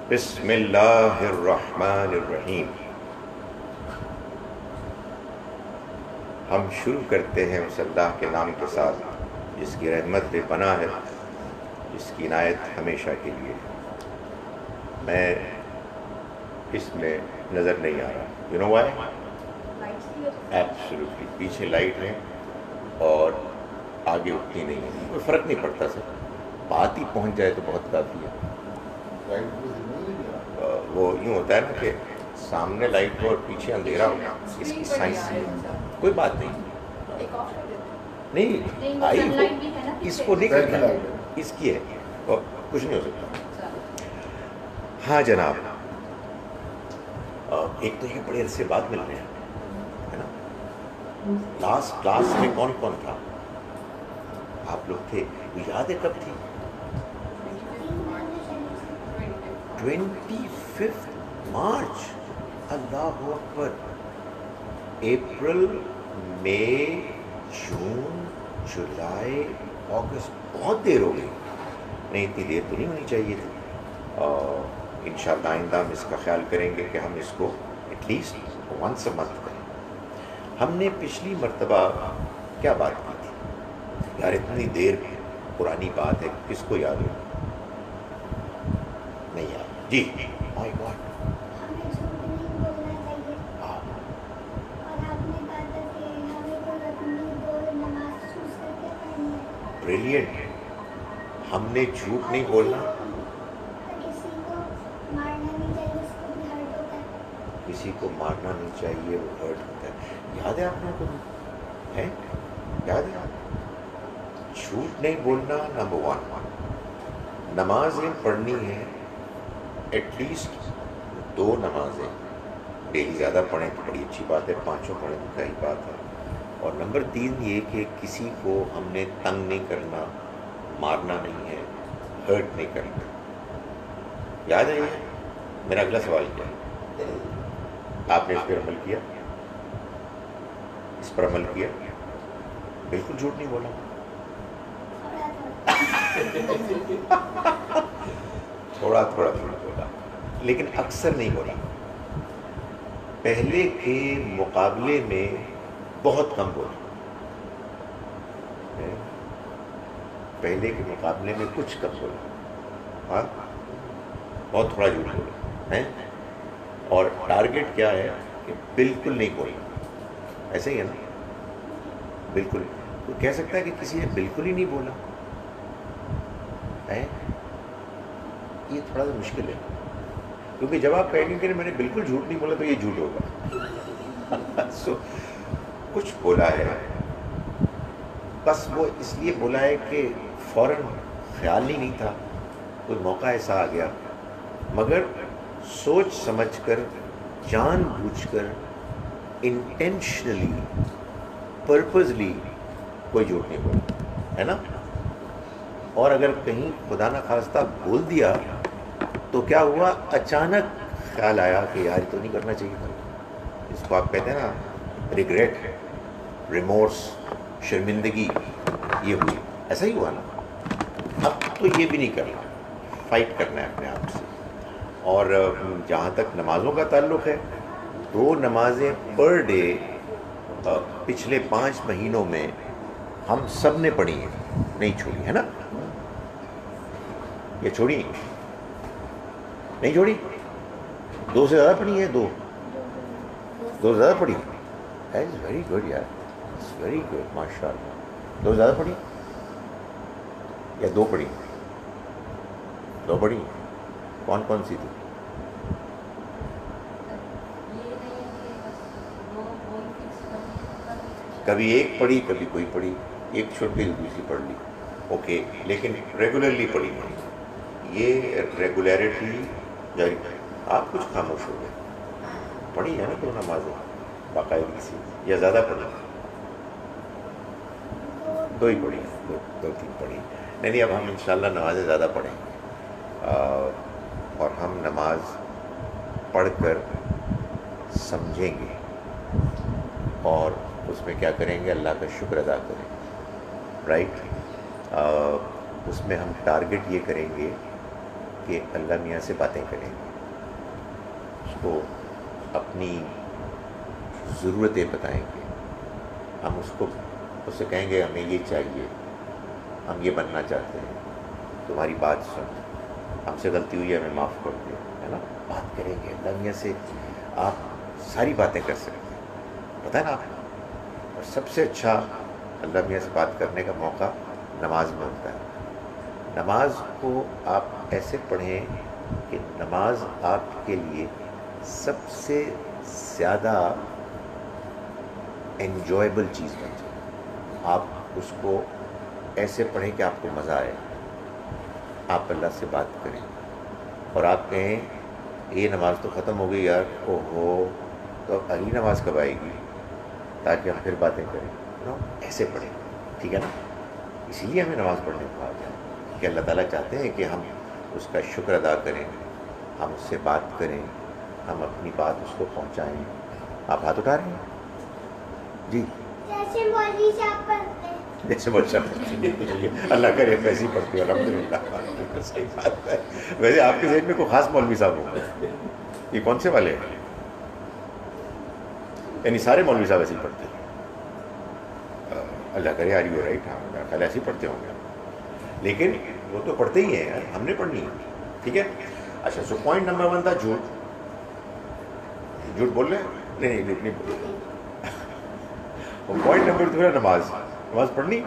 بسم اللہ الرحمن الرحیم. ہم شروع کرتے ہیں اس اللہ کے نام کے ساتھ جس کی رحمت بے پناہ ہے، جس کی عنایت ہمیشہ کے لیے. میں اس میں نظر نہیں آ رہا. You know why? ایبسلیوٹلی. پیچھے لائٹ ہے اور آگے اتنی نہیں ہے. کوئی فرق نہیں پڑتا سر، بات ہی پہنچ جائے تو بہت کافی ہے. وہ یوں ہوتا ہے نا کہ سامنے لائٹ ہو اور پیچھے اندھیرا ہو، اس کی سائنس کوئی بات نہیں. نہیں آئی ہو، اس کو نہیں کرنا، اس کی ہے، کچھ نہیں ہو سکتا. ہاں جناب، ایک تو یہ بڑے عرصے بعد مل رہے ہیں، ہے نا. لاسٹ کلاس میں کون کون تھا؟ آپ لوگ تھے. یاد ہے کب تھی؟ 25 مارچ. اللہ اکبر. اپریل، مئی، جون، جولائی، اگست، بہت دیر ہو گئی. نہیں اتنی دیر تو نہیں ہونی چاہیے تھی. انشاءاللہ آئندہ ہم اس کا خیال کریں گے کہ ہم اس کو at least once a month کریں. ہم نے پچھلی مرتبہ کیا بات کی تھی یار؟ اتنی دیر پرانی بات ہے، کس کو یاد ہو؟ نہیں یاد. جی مائی گاڈ. بریلینٹ. ہم نے جھوٹ نہیں بولنا. کسی کو مارنا نہیں چاہیے، وہ ہرٹ ہوتا ہے. یاد ہے آپ لوگوں کو؟ ہے یاد ہے؟ جھوٹ نہیں بولنا نمبر 1. نمازیں پڑھنی ہیں ایٹ لیسٹ 2 نمازیں ڈیلی. زیادہ پڑھیں تو بڑی اچھی بات ہے، 5 پڑھیں تو کیا ہی بات ہے. اور نمبر 3 یہ کہ کسی کو ہم نے تنگ نہیں کرنا، مارنا نہیں ہے، ہرٹ نہیں کرنا. یاد ہے یہ؟ میرا اگلا سوال کیا ہے؟ آپ نے اس پر عمل کیا؟ اس پر عمل کیا؟ بالکل جھوٹ نہیں بولا. تھوڑا تھوڑا بولا، لیکن اکثر نہیں بولا. پہلے کے مقابلے میں بہت کم بولا. پہلے کے مقابلے میں کچھ کم بولا. ہاں بہت تھوڑا جھوٹ بولا ہے. اور ٹارگٹ کیا ہے کہ بالکل نہیں بولنا. ایسے ہی ہے نا؟ بالکل. تو کہہ سکتا ہے کہ کسی نے بالکل ہی نہیں بولا ہے؟ یہ تھوڑا سا مشکل ہے، کیونکہ جب آپ کہیں گے کہ میں نے بالکل جھوٹ نہیں بولا تو یہ جھوٹ ہوگا. سو کچھ بولا ہے، بس وہ اس لیے بولا ہے کہ فوراً خیال ہی نہیں تھا، کوئی موقع ایسا آ گیا. مگر سوچ سمجھ کر، جان بوجھ کر، انٹینشنلی، پرپزلی کوئی جھوٹ نہیں بولا، ہے نا. اور اگر کہیں خدا نخواستہ بول دیا تو کیا ہوا؟ اچانک خیال آیا کہ یار یہ تو نہیں کرنا چاہیے تھا. اس کو آپ کہتے ہیں نا ریگریٹ، ریمورس، شرمندگی. یہ ہوئی، ایسا ہی ہوا نا. اب تو یہ بھی نہیں کرنا، فائٹ کرنا ہے اپنے آپ سے. اور جہاں تک نمازوں کا تعلق ہے، 2 نمازیں پر ڈے پچھلے 5 مہینوں میں ہم سب نے پڑھی ہیں، نہیں چھوڑی ہے نا. یہ چھوڑی نہیں چھوڑی؟ 2 سے زیادہ پڑھی ہے. 2 سے زیادہ پڑھی. از ویری گڈ یار، اٹس ویری گڈ، ماشاء اللہ. 2 سے زیادہ پڑھی یا 2 پڑھی؟ 2 پڑھی. کون کون سی تھی؟ کبھی ایک پڑھی، کبھی کوئی پڑھی. ایک چھوڑ کے دوسری پڑھ لی، اوکے. لیکن ریگولرلی پڑھی نہیں. یہ ریگولیرٹی جاری. آپ کچھ خاموش ہو گئے. پڑھی ہے نا 2 نمازیں باقاعدگی سے، یا زیادہ پڑھی؟ 2 ہی پڑھی، 2-3 پڑھی. نہیں اب ہم انشاءاللہ نمازیں زیادہ پڑھیں گے، اور ہم نماز پڑھ کر سمجھیں گے اور اس میں کیا کریں گے؟ اللہ کا شکر ادا کریں گے. رائٹ. اس میں ہم ٹارگٹ یہ کریں گے کہ اللہ میاں سے باتیں کریں گے، اس کو اپنی ضرورتیں بتائیں گے، ہم اس سے کہیں گے ہمیں یہ چاہیے، ہم یہ بننا چاہتے ہیں، تمہاری بات سن، ہم سے غلطی ہوئی ہے ہمیں معاف کر دے، ہے نا، بات کریں گے اللہ میاں سے، آپ ساری باتیں کر سکتے ہیں، پتہ ہے نا آپ، اور سب سے اچھا اللہ میاں سے بات کرنے کا موقع نماز میں ہوتا ہے۔ نماز کو آپ ایسے پڑھیں کہ نماز آپ کے لیے سب سے زیادہ انجوائبل چیز بن جائے، آپ اس کو ایسے پڑھیں کہ آپ کو مزہ آئے، آپ اللہ سے بات کریں اور آپ کہیں یہ نماز تو ختم ہو گئی یار، او ہو تو اگلی نماز کب آئے گی، تاکہ ہم پھر باتیں کریں، ایسے پڑھیں، ٹھیک ہے نا، اسی لیے ہمیں نماز پڑھنے کو کہا گیا کہ اللہ تعالیٰ چاہتے ہیں کہ ہم اس کا شکر ادا کریں، ہم اس سے بات کریں، ہم اپنی بات اس کو پہنچائیں۔ آپ ہاتھ اٹھا رہے ہیں جی؟ جیسے مولوی صاحب پڑھتے ہیں، جیسے بچہ پڑھتی ہے، اللہ کرے ویسے ہی پڑھتی ہے، الحمدللہ، صحیح بات ہے۔ ویسے آپ کے ذہن میں کوئی خاص مولوی صاحب ہوں گے، یہ کون سے والے ہیں؟ یعنی سارے مولوی صاحب ایسے ہی پڑھتے ہیں؟ اللہ کرے، آر یو رائٹ، ہاں میرا خیال ایسے ہی پڑھتے ہوں گے، لیکن وہ تو پڑھتے ہی ہیں یار، ہم نے پڑھنی ہے، ٹھیک ہے۔ اچھا، سو پوائنٹ نمبر 1 تھا جھوٹ بول رہے ہیں؟ نہیں جھوٹ نہیں بول رہے۔ اور پوائنٹ نمبر 2 ہے نماز پڑھنی ہے۔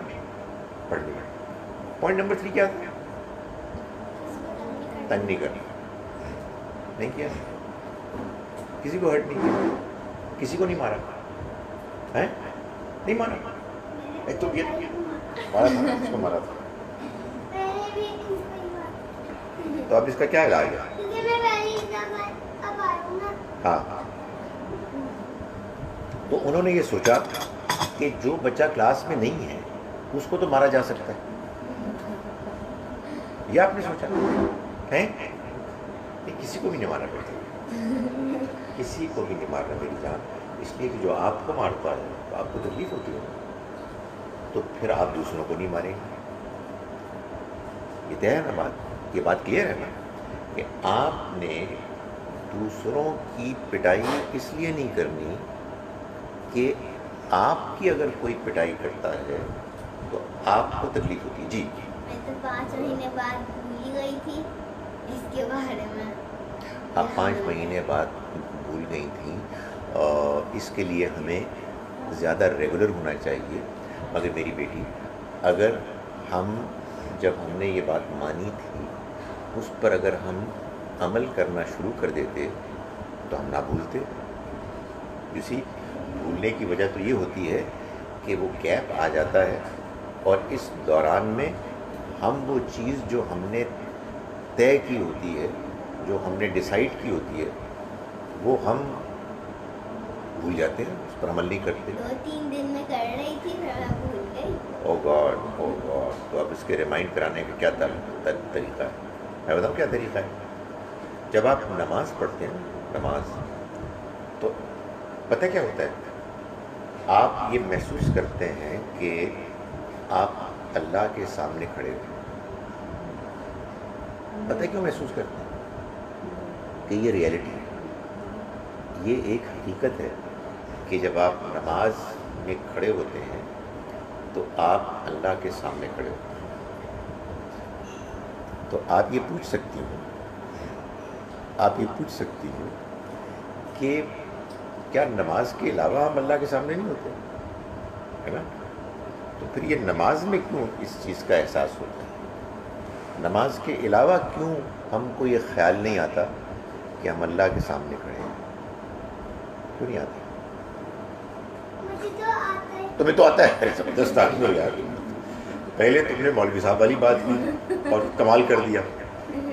پوائنٹ نمبر 3 کیا تھا؟ تنگ نہیں کرنا، نہیں کیا، کسی کو ہرٹ نہیں کیا، کسی کو نہیں مارا ہے، نہیں مارا، ایک تو یہ مارا تھا، اس کو مارا تھا، میں نے بھی ان کو ہی بات، تو اب اس کا کیا علاج ہے؟ کیونکہ میں پہلی دفعہ اب آئی ہوں نا، ہاں، تو انہوں نے یہ سوچا کہ جو بچہ کلاس میں نہیں ہے اس کو تو مارا جا سکتا ہے، یہ آپ نے سوچا ہے؟ کسی کو بھی نہیں مارنا پڑتا، کسی کو بھی نہیں مارنا میری جان، اس لیے کہ جو آپ کو مارتا ہے تو آپ کو تکلیف ہوتی ہے، تو پھر آپ دوسروں کو نہیں ماریں گے، یہ طے ہے نا بات، یہ بات کلیئر ہے نا کہ آپ نے دوسروں کی پٹائی اس لیے نہیں کرنی کہ آپ کی اگر کوئی پٹائی کرتا ہے تو آپ کو تکلیف ہوتی ہے۔ جی، میں تو 5 مہینے بعد بھول ہی گئی تھی اس کے بارے میں، آپ 5 مہینے بعد بھول گئی تھیں، اور اس کے لیے ہمیں زیادہ ریگولر ہونا چاہیے، مگر میری بیٹی اگر جب ہم نے یہ بات مانی تھی اس پر اگر ہم عمل کرنا شروع کر دیتے تو ہم نہ بھولتے، اسی بھولنے کی وجہ تو یہ ہوتی ہے کہ وہ گیپ آ جاتا ہے، اور اس دوران میں ہم وہ چیز جو ہم نے طے کی ہوتی ہے، جو ہم نے ڈیسائیڈ کی ہوتی ہے، وہ ہم بھول جاتے ہیں، اس پر عمل نہیں کرتے۔ 2-3 دن میں کر رہی تھی پھر میں بھول گئی۔ او گاڈ، تو اب اس کے ریمائنڈ کرانے کا کیا طریقہ ہے؟ میں بتاؤں کیا طریقہ ہے؟ جب آپ نماز پڑھتے ہیں، تو پتہ کیا ہوتا ہے، آپ یہ محسوس کرتے ہیں کہ آپ اللہ کے سامنے کھڑے ہوئے، پتہ کیوں محسوس کرتے ہیں؟ کہ یہ ریئلٹی ہے، یہ ایک حقیقت ہے کہ جب آپ نماز میں کھڑے ہوتے ہیں تو آپ اللہ کے سامنے کھڑے ہوتے ہیں، تو آپ یہ پوچھ سکتی ہیں کہ کیا نماز کے علاوہ ہم اللہ کے سامنے نہیں ہوتے، ہے نا؟ تو پھر یہ نماز میں کیوں اس چیز کا احساس ہوتا ہے؟ نماز کے علاوہ کیوں ہم کو یہ خیال نہیں آتا کہ ہم اللہ کے سامنے کھڑے ہیں؟ کیوں نہیں آتا؟ مجھے تو آتا ہے، تمہیں تو آتا ہے، زبردست آدمی ہو یار، پہلے تم نے مولوی صاحب والی بات کی اور کمال کر دیا،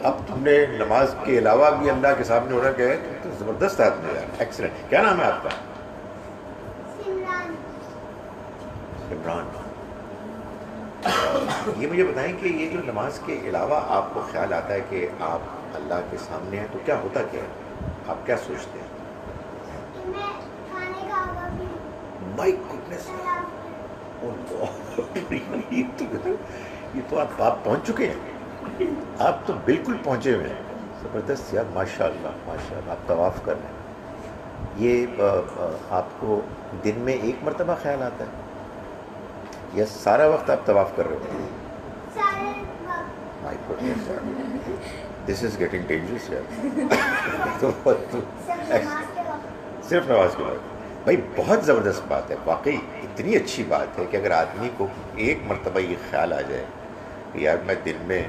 اب تم نے نماز کے علاوہ بھی اللہ کے سامنے ہونا کہے تو زبردست آدمی ہو یار، ایکسلنٹ۔ کیا نام ہے آپ کا؟ عمران۔ یہ مجھے بتائیں کہ یہ جو نماز کے علاوہ آپ کو خیال آتا ہے کہ آپ اللہ کے سامنے ہیں، تو کیا ہوتا کیا ہے؟ آپ کیا سوچتے ہیں؟ کہ میں کھانے کھاؤں گا بھی، مائی گڈنس، یہ تو آپ پہنچ چکے ہیں، آپ تو بالکل پہنچے ہوئے ہیں، زبردست یار، ماشاء اللہ آپ طواف کر رہے ہیں. یہ آپ کو دن میں ایک مرتبہ خیال آتا ہے یا سارا وقت آپ طواف کر رہے ہو؟ سارے وقت مائی گڈنس یار، دس از گیٹنگ ڈینجرس یار. تو نماز کے وقت. صرف نماز کے بعد بھائی بہت زبردست بات ہے، واقعی اتنی اچھی بات ہے کہ اگر آدمی کو ایک مرتبہ یہ خیال آ جائے کہ یار میں دن میں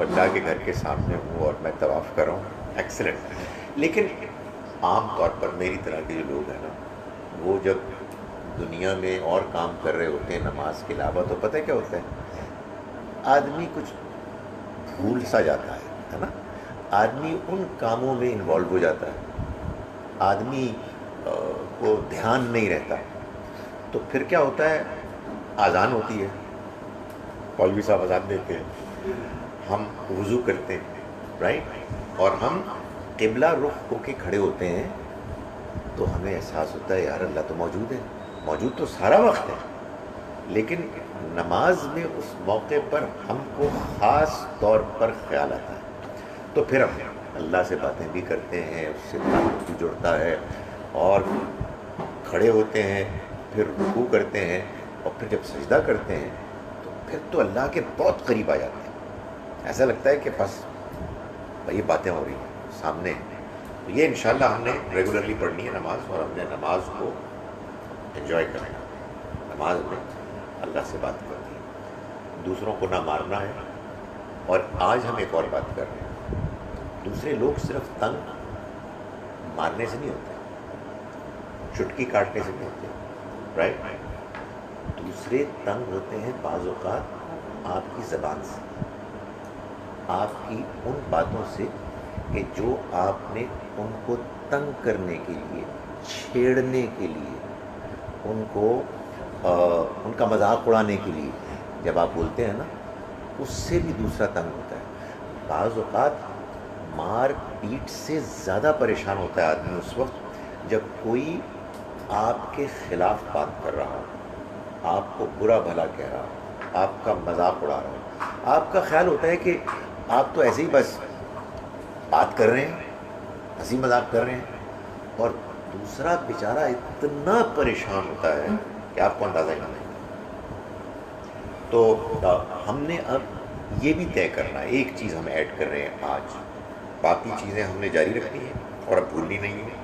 اللہ کے گھر کے سامنے ہوں اور میں طواف کر رہا ہوں، ایکسلنٹ. لیکن عام طور پر میری طرح کے جو لوگ ہیں نا، وہ جب دنیا میں اور کام کر رہے ہوتے ہیں نماز کے علاوہ، تو پتہ ہے کیا ہوتا ہے، آدمی کچھ بھول سا جاتا ہے نا، آدمی ان کاموں میں انوالو ہو جاتا ہے، آدمی کو دھیان نہیں رہتا. تو پھر کیا ہوتا ہے، اذان ہوتی ہے، مولوی صاحب اذان دیتے ہیں، ہم وضو کرتے ہیں رائٹ، اور ہم قبلہ رخ ہو کے کھڑے ہوتے ہیں، تو ہمیں احساس ہوتا ہے یار اللہ تو موجود ہے، موجود تو سارا وقت ہے، لیکن نماز میں اس موقع پر ہم کو خاص طور پر خیال آتا ہے. تو پھر ہم اللہ سے باتیں بھی کرتے ہیں، اس سے تعلق بھی جڑتا ہے، اور کھڑے ہوتے ہیں، پھر رکوع کرتے ہیں، اور پھر جب سجدہ کرتے ہیں تو پھر تو اللہ کے بہت قریب آ جاتے ہیں. ایسا لگتا ہے کہ بس یہ باتیں ہو رہی ہیں سامنے. تو یہ انشاءاللہ ہم نے ریگولرلی پڑھنی ہے نماز، اور ہم نے نماز کو انجوائے کرنا ہے. نماز میں اللہ سے بات کرنی ہے، دوسروں کو نہ مارنا ہے. اور آج ہم ایک اور بات کر رہے ہیں، دوسرے لوگ صرف تنگ مارنے سے نہیں ہوتے، چٹکی کاٹنے سے نہیں ہوتے رائٹ. دوسرے تنگ ہوتے ہیں بعض اوقات آپ کی زبان سے، آپ کی ان باتوں سے کہ جو آپ نے ان کو تنگ کرنے کے لیے، چھیڑنے کے لیے، ان کو ان کا مذاق اڑانے کے لیے جب آپ بولتے ہیں نا، اس سے بھی دوسرا تنگ ہوتا ہے. بعض اوقات مار پیٹ سے زیادہ پریشان ہوتا ہے آدمی اس وقت جب کوئی آپ کے خلاف بات کر رہا ہو، آپ کو برا بھلا کہہ رہا ہو، آپ کا مذاق اڑا رہا ہو. آپ کا خیال ہوتا ہے کہ آپ تو ایسے ہی بس بات کر رہے ہیں، ہنسی مذاق کر رہے ہیں، اور دوسرا بیچارہ اتنا پریشان ہوتا ہے کہ آپ کو اندازہ ہی نہیں. تو ہم نے اب یہ بھی طے کرنا ہے، ایک چیز ہم ایڈ کر رہے ہیں آج، باقی چیزیں ہم نے جاری رکھنی ہیں اور اب بھولنی نہیں ہے.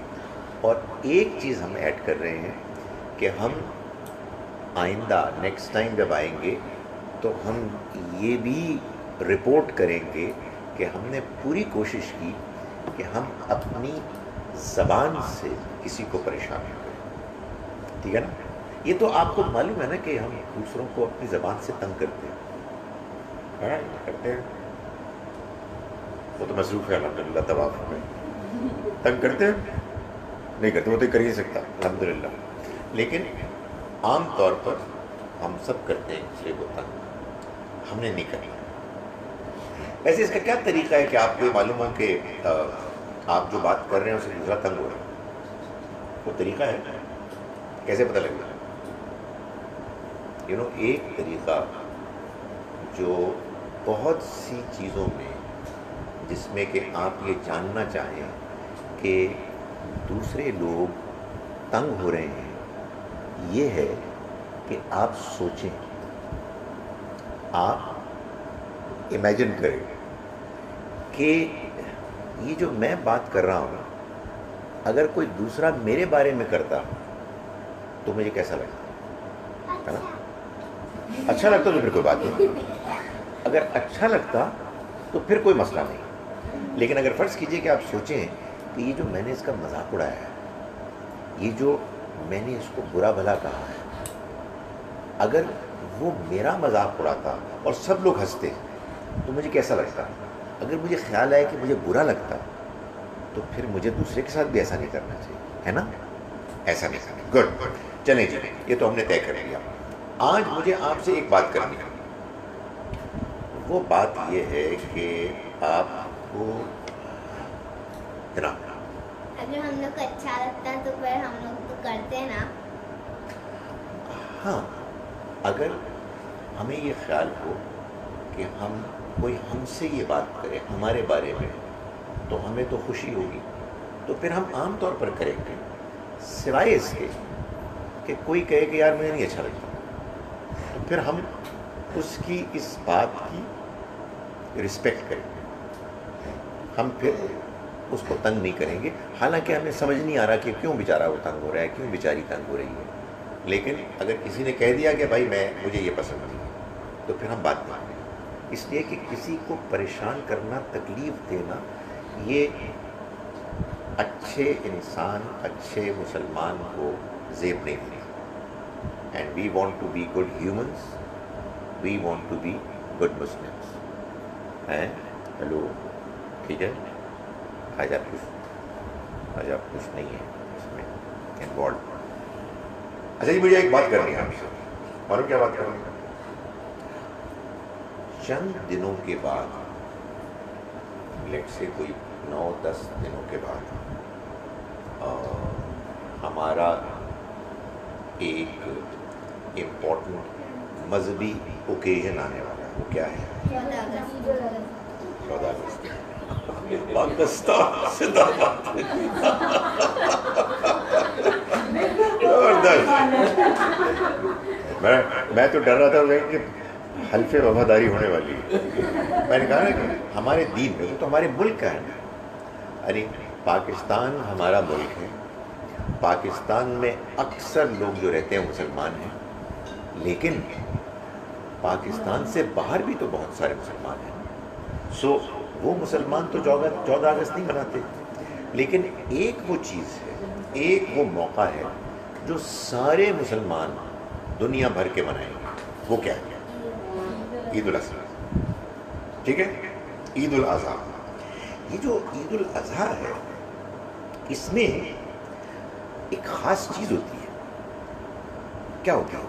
اور ایک چیز ہم ایڈ کر رہے ہیں کہ ہم آئندہ نیکسٹ ٹائم جب آئیں گے تو ہم یہ بھی رپورٹ کریں گے کہ ہم نے پوری کوشش کی کہ ہم اپنی زبان سے کسی کو پریشان نہ کریں. ٹھیک ہے نا؟ یہ تو آپ کو معلوم ہے نا کہ ہم دوسروں کو اپنی زبان سے تنگ کرتے ہیں، کرتے ہیں. وہ تو مصروف ہے الحمدللہ طواف میں، تنگ کرتے ہیں نہیں کرتے، وہ تو کر ہی سکتا الحمدللہ. لیکن عام طور پر ہم سب کرتے ہیں دوسرے کو تنگ، ہم نے نہیں کرنا. ویسے اس کا کیا طریقہ ہے کہ آپ کو یہ معلوم ہو کہ آپ جو بات کر رہے ہیں اسے دوسرا تنگ ہو رہا ہے؟ وہ طریقہ ہے، کیسے پتہ لگے گا؟ ایک طریقہ جو بہت سی چیزوں میں، جس میں کہ آپ یہ جاننا چاہیں کہ دوسرے لوگ تنگ ہو رہے ہیں، یہ ہے کہ آپ سوچیں، آپ امیجن کریں کہ یہ جو میں بات کر رہا ہوں اگر کوئی دوسرا میرے بارے میں کرتا تو مجھے کیسا لگتا ہے نا؟ اچھا لگتا تو پھر کوئی بات نہیں، اگر اچھا لگتا تو پھر کوئی مسئلہ نہیں. لیکن اگر فرض کیجئے کہ آپ سوچیں کہ یہ جو میں نے اس کا مذاق اڑایا ہے، یہ جو میں نے اس کو برا بھلا کہا ہے، اگر وہ میرا مذاق اڑاتا اور سب لوگ ہنستے تو مجھے کیسا لگتا؟ اگر مجھے خیال آئے کہ مجھے برا لگتا تو پھر مجھے دوسرے کے ساتھ بھی ایسا نہیں کرنا چاہیے، ہے نا؟ ایسا نہیں کرنا. گڈ، چلیں جی، یہ تو ہم نے طے کر لیا. آج مجھے آپ سے ایک بات کرنی ہے. وہ بات یہ ہے کہ آپ کو جناب، اگر ہم لوگ کو اچھا لگتا ہے تو پھر ہم لوگ تو کرتے ہیں نا. ہاں، اگر ہمیں یہ خیال ہو کہ ہم کوئی ہم سے یہ بات کرے ہمارے بارے میں تو ہمیں تو خوشی ہوگی، تو پھر ہم عام طور پر کریں گے، سوائے اس کے کہ کوئی کہے کہ یار مجھے نہیں اچھا لگتا، تو پھر ہم اس کی اس بات کی رسپیکٹ کریں گے، ہم پھر اس کو تنگ نہیں کریں گے، حالانکہ ہمیں سمجھ نہیں آ رہا کہ کیوں بیچارہ وہ تنگ ہو رہا ہے، کیوں بیچاری تنگ ہو رہی ہے، لیکن اگر کسی نے کہہ دیا کہ بھائی مجھے یہ پسند نہیں ہے، تو پھر ہم بات نہیں کریں، اس لیے کہ کسی کو پریشان کرنا، تکلیف دینا، یہ اچھے انسان، اچھے مسلمان کو زیب نہیں ملی. And we want to be good humans, we want to be good Muslims. Hello, ٹھیک ہے، آج آپ کچھ نہیں ہے اس میں انوالو. اچھا جی، مجھے ایک بات کرنی ہے آپ سے، معلوم کیا بات کرنی ہے؟ چند دنوں کے بعد، لیٹ سے کوئی 9-10 دنوں کے بعد، ہمارا ایک امپورٹنٹ مذہبی اوکیزن آنے والا ہے. وہ کیا ہے؟ 14 اگست. پاکستان زندہ باد. میں تو ڈر رہا تھا کہ حلف وفاداری ہونے والی ہے. میں نے کہا نا کہ ہمارے دین میں تو ہمارے ملک کا ہے نا، یعنی پاکستان ہمارا ملک ہے، پاکستان میں اکثر لوگ جو رہتے ہیں مسلمان ہیں، لیکن پاکستان سے باہر بھی تو بہت سارے مسلمان ہیں. سو وہ مسلمان تو 14 اگست نہیں مناتے، لیکن ایک وہ چیز ہے، ایک وہ موقع ہے جو سارے مسلمان دنیا بھر کے منائیں گے. وہ کیا ہے؟ عید الاضحیٰ. ٹھیک ہے، عید الاضحیٰ. یہ جو عید الاضحیٰ ہے، اس میں ایک خاص چیز ہوتی ہے. کیا ہوتی ہے؟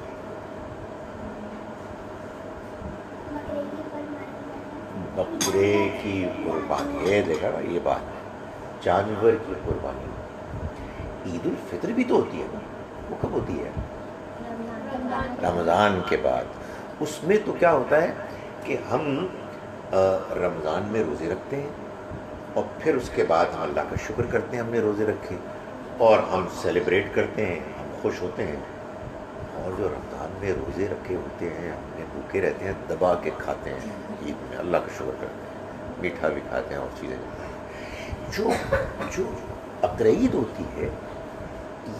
بکرے کی قربانی. یہ دیکھا نا، یہ بات، جانور کی قربانی. عید الفطر بھی تو ہوتی ہے نا، وہ کب ہوتی ہے؟ رمضان کے بعد. اس میں تو کیا ہوتا ہے کہ ہم رمضان میں روزے رکھتے ہیں، اور پھر اس کے بعد ہم اللہ کا شکر کرتے ہیں ہم نے روزے رکھے، اور ہم سیلیبریٹ کرتے ہیں، ہم خوش ہوتے ہیں. اور جو رمضان میں روزے رکھے ہوتے ہیں، اپنے بھوکے رہتے ہیں، دبا کے کھاتے ہیں، عید میں اللہ کا شکر کرتے ہیں، میٹھا بھی کھاتے ہیں اور چیزیں. جو بقرعید ہوتی ہے،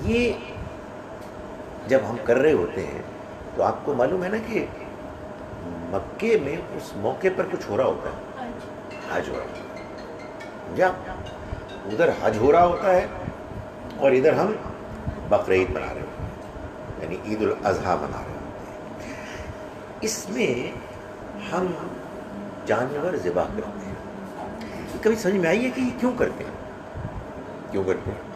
یہ جب ہم کر رہے ہوتے ہیں تو آپ کو معلوم ہے نا کہ مکے میں اس موقع پر کچھ ہو رہا ہوتا ہے، حج ہو رہا ہوتا ہے. جب ادھر حج ہو رہا ہوتا ہے اور ادھر ہم بقرعید منا رہے ہوتے ہیں، یعنی عید الاضحیٰ منا رہے ہوتے ہیں. اس میں ہم جانور ذبح کرتے ہیں. کبھی سمجھ میں آئی ہے کہ یہ کیوں کرتے ہیں؟ کیوں کرتے ہیں؟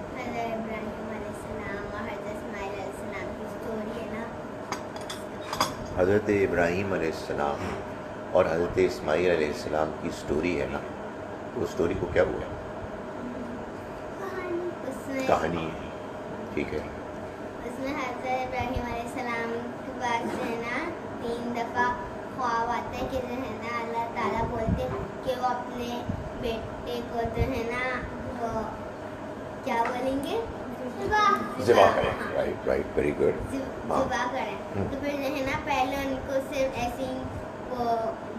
حضرت ابراہیم علیہ السلام اور حضرت اسماعیل علیہ السلام کی سٹوری ہے نا، وہ سٹوری کو کیا ہوا؟ کہانی. ٹھیک ہے. اس میں حضرت ابراہیم علیہ السلام کے بعد جو ہے نا 3 دفعہ خواب آتا ہے کہ جو ہے نا اللہ تعالیٰ بولتے کہ وہ اپنے بیٹے کو جو ہے نا وہ کیا بولیں گے، ذبح کریں. Right right, very good. ذبح کریں. تو پھر جو ہے نا پہلے ان کو صرف ایسے ہی وہ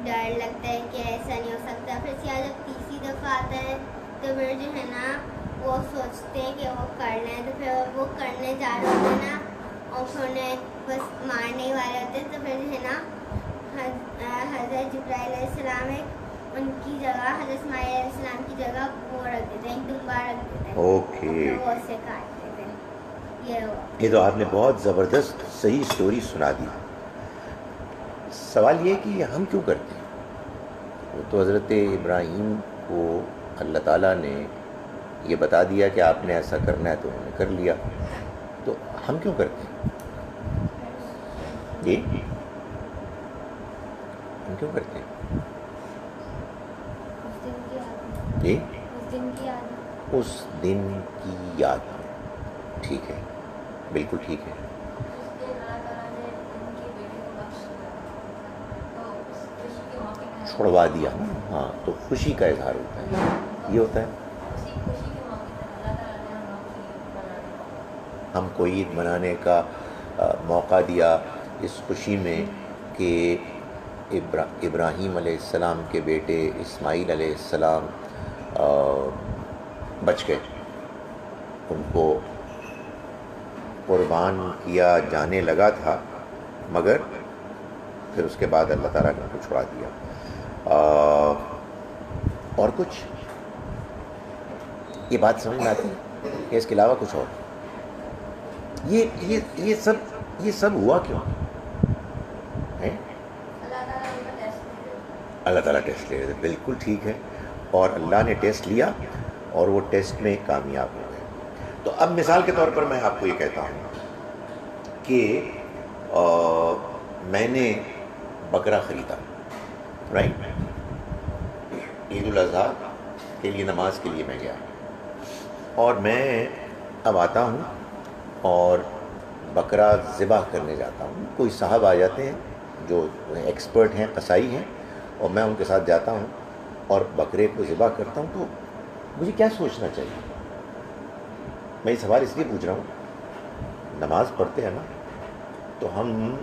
ڈر لگتا ہے کہ ایسا نہیں ہو سکتا. پھر جب تیسری دفعہ آتا ہے تو پھر جو ہے نا وہ سوچتے ہیں کہ وہ کر لیں، تو پھر وہ کرنے جا رہے ہوتے ہیں نا، اور پھر انہیں بس مارنے والے ہوتے ہیں. تو پھر جو ہے نا حضرت جبرائیل علیہ السلام ان کی جگہ، حضرت اسماعیل علیہ السلام کی جگہ وہ رکھ دیتے ہیں، ایک دمبا رکھ دیتے ہیں. اوکے، وہ اسے کاٹ دیتے ہیں. یہ تو آپ نے بہت زبردست صحیح سٹوری سنا دی. سوال یہ کہ یہ ہم کیوں کرتے ہیں؟ وہ تو حضرت ابراہیم کو اللہ تعالیٰ نے یہ بتا دیا کہ آپ نے ایسا کرنا ہے، تو انہوں نے کر لیا. تو ہم کیوں کرتے ہیں؟ جی ہم کیوں کرتے ہیں؟ جی اس دن کی یاد میں. ٹھیک ہے، بالکل ٹھیک ہے. چھڑوا دیا نا, ہاں, تو خوشی کا اظہار ہوتا ہے, یہ ہوتا ہے. ہم کو عید منانے کا موقع دیا اس خوشی میں کہ ابراہیم علیہ السلام کے بیٹے اسماعیل علیہ السلام بچ گئے, ان کو قربان کیا جانے لگا تھا, مگر پھر اس کے بعد اللہ تعالیٰ نے ان کو چھڑا دیا. اور کچھ یہ بات سمجھ میں آتی ہے کہ اس کے علاوہ کچھ اور یہ سب ہوا کیوں ہے؟ اللہ تعالیٰ ٹیسٹ لے رہے تھے, بالکل ٹھیک ہے, اور اللہ نے ٹیسٹ لیا اور وہ ٹیسٹ میں کامیاب ہو گئے. تو اب مثال کے طور پر میں آپ کو یہ کہتا ہوں کہ میں نے بکرا خریدا, رائٹ, عید الاضحیٰ کے لیے نماز کے لیے میں گیا, اور میں اب آتا ہوں اور بکرا ذبح کرنے جاتا ہوں. کوئی صاحب آ جاتے ہیں جو ایکسپرٹ ہیں, قصائی ہیں, اور میں ان کے ساتھ جاتا ہوں اور بکرے کو ذبح کرتا ہوں. تو مجھے کیا سوچنا چاہیے؟ میں یہ سوال اس لیے پوچھ رہا ہوں, نماز پڑھتے ہیں نا تو ہم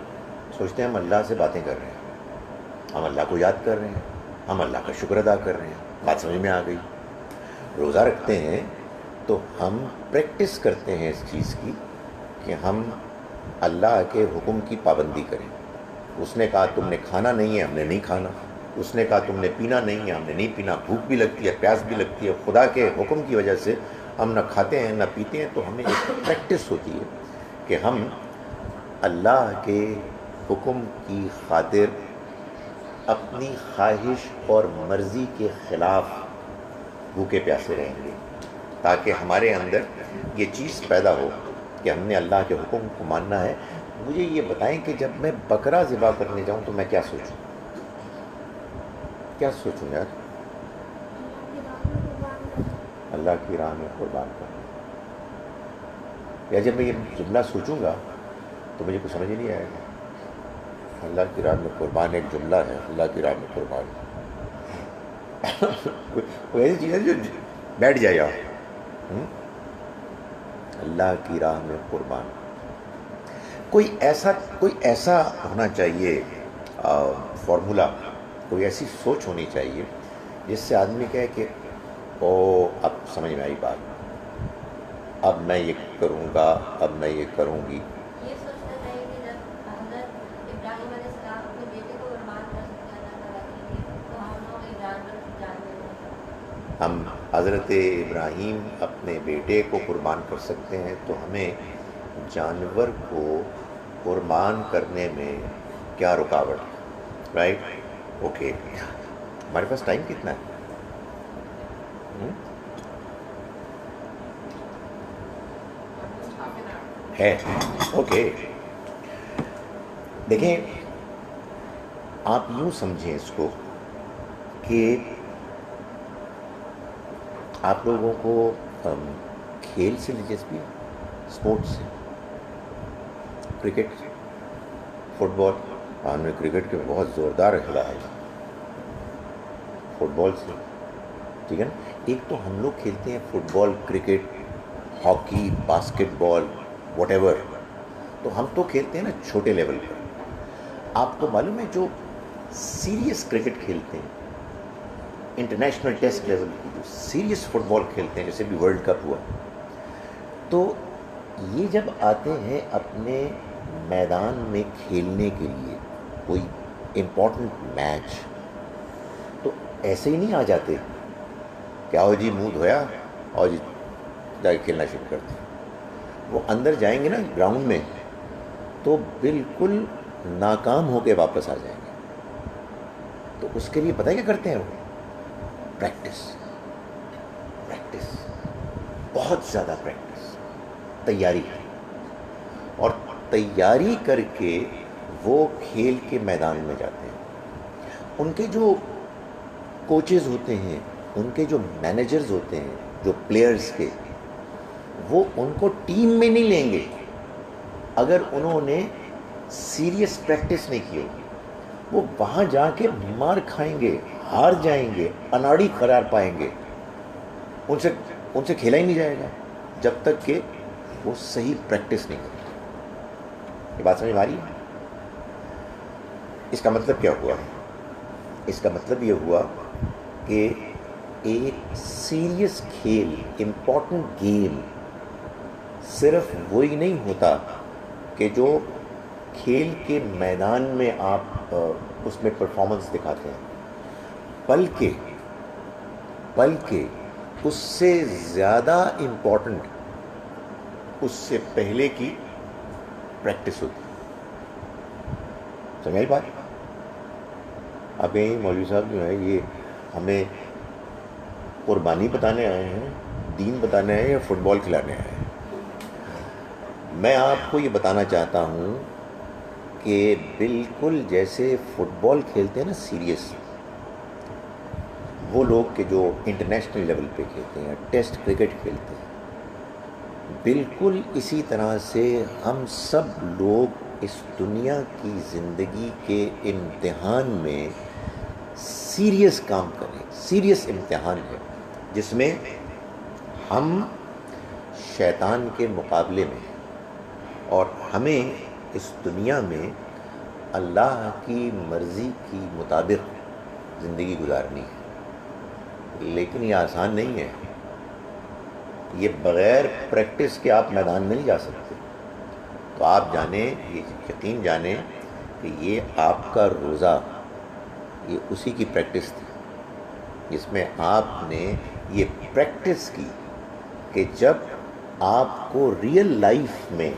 سوچتے ہیں ہم اللہ سے باتیں کر رہے ہیں, ہم اللہ کو یاد کر رہے ہیں, ہم اللہ کا شکر ادا کر رہے ہیں. بات سمجھ میں آ گئی. روزہ رکھتے ہیں تو ہم پریکٹس کرتے ہیں اس چیز کی کہ ہم اللہ کے حکم کی پابندی کریں. اس نے کہا تم نے کھانا نہیں ہے, ہم نے نہیں کھانا. اس نے کہا تم نے پینا نہیں ہے, ہم نے نہیں پینا. بھوک بھی لگتی ہے, پیاس بھی لگتی ہے, خدا کے حکم کی وجہ سے ہم نہ کھاتے ہیں نہ پیتے ہیں. تو ہمیں ایک پریکٹس ہوتی ہے کہ ہم اللہ کے حکم کی خاطر اپنی خواہش اور مرضی کے خلاف بھوکے پیاسے رہیں گے, تاکہ ہمارے اندر یہ چیز پیدا ہو کہ ہم نے اللہ کے حکم کو ماننا ہے. مجھے یہ بتائیں کہ جب میں بکرا ذبح کرنے جاؤں تو میں کیا سوچوں؟ کیا سوچوں یار؟ اللہ کی راہ میں قربان کرنا. یا جب میں یہ جملہ سوچوں گا تو مجھے کچھ سمجھ ہی نہیں آئے گا. اللہ کی راہ میں قربان ایک جملہ ہے, اللہ کی راہ میں قربان کوئی ایسی چیز ہے جو بیٹھ جائے یار. اللہ کی راہ میں قربان. کوئی ایسا ہونا چاہیے فارمولا, کوئی ایسی سوچ ہونی چاہیے جس سے آدمی کہے کہ او اب سمجھ میں آئی بات, اب میں یہ کروں گا, اب میں یہ کروں گی. یہ سوچنا چاہیے کہ جب حضرت ابراہیم علیہ السلام اپنے بیٹے کو قربان کر سکتے ہیں اللہ تعالیٰ کے لیے, تو ہم لوگ ایک جانور کی جان لے سکتے. ہم حضرت ابراہیم اپنے بیٹے کو قربان کر سکتے ہیں, تو ہمیں جانور کو قربان کرنے میں کیا رکاوٹ ہے؟ Right, okay. ہمارے پاس ٹائم کتنا ہے؟ اوکے. دیکھیں, آپ یوں سمجھیں اس کو کہ آپ لوگوں کو کھیل سے دلچسپی ہے, اسپورٹس سے, کرکٹ, فٹ بال. ہم نے کرکٹ کے بہت زوردار کھلاڑی ہیں, فٹ بال سے, ٹھیک ہے نا. ایک تو ہم لوگ کھیلتے ہیں football, cricket, hockey, basketball, whatever. تو ہم تو کھیلتے ہیں نا چھوٹے لیول پر. آپ کو معلوم ہے جو سیریس کرکٹ کھیلتے ہیں, انٹرنیشنل ٹیسٹ لیول کی جو سیریس فٹ بال کھیلتے ہیں, جیسے بھی ورلڈ کپ ہوا, تو یہ جب آتے ہیں اپنے میدان میں کھیلنے کے لیے کوئی امپورٹنٹ میچ, تو ایسے ہی نہیں آ جاتے کہ آؤ جی منہ دھویا اور جی جا کے کھیلنا شروع کرتے. وہ اندر جائیں گے نا گراؤنڈ میں تو بالکل ناکام ہو کے واپس آ جائیں گے. تو اس کے لیے پتہ ہے کیا کرتے ہیں وہ؟ پریکٹس, بہت زیادہ پریکٹس, تیاری. اور تیاری کر کے وہ کھیل کے میدان میں جاتے ہیں. ان کے جو کوچز ہوتے ہیں, ان کے جو مینیجرز ہوتے ہیں, جو پلیئرز کے, وہ ان کو ٹیم میں نہیں لیں گے اگر انہوں نے سیریس پریکٹس نہیں کی ہوگی. وہ وہاں جا کے مار کھائیں گے، ہار جائیں گے، اناڑی قرار پائیں گے، ان سے کھیلا ہی نہیں جائے گا جب تک کہ وہ صحیح پریکٹس نہیں کرتے۔ یہ بات سمجھ میں آ رہی ہے؟ اس کا مطلب کیا ہوا؟ اس کا مطلب یہ ہوا کہ ایک سیریس کھیل، امپورٹنٹ گیم صرف وہی نہیں ہوتا کہ جو کھیل کے میدان میں آپ اس میں پرفارمنس دکھاتے ہیں، بلکہ اس سے زیادہ امپورٹنٹ اس سے پہلے کی پریکٹس ہوتی ہے۔ سمجھ بات؟ اب یہی مولوی صاحب جو ہے یہ ہمیں قربانی بتانے آئے ہیں، دین بتانے آئے ہیں یا فٹ بال کھلانے آئے ہیں؟ میں آپ کو یہ بتانا چاہتا ہوں کہ بالکل جیسے فٹ بال کھیلتے ہیں نا سیریس، وہ لوگ کہ جو انٹرنیشنل لیول پہ کھیلتے ہیں، ٹیسٹ کرکٹ کھیلتے ہیں، بالکل اسی طرح سے ہم سب لوگ اس دنیا کی زندگی کے امتحان میں سیریس کام کریں۔ سیریس امتحان ہے جس میں ہم شیطان کے مقابلے میں، اور ہمیں اس دنیا میں اللہ کی مرضی کی مطابق زندگی گزارنی ہے۔ لیکن یہ آسان نہیں ہے، یہ بغیر پریکٹس کے آپ میدان میں نہیں جا سکتے۔ تو آپ جانیں، یہ یقین جانیں کہ یہ آپ کا روزہ یہ اسی کی پریکٹس تھی، جس میں آپ نے یہ پریکٹس کی کہ جب آپ کو ریئل لائف میں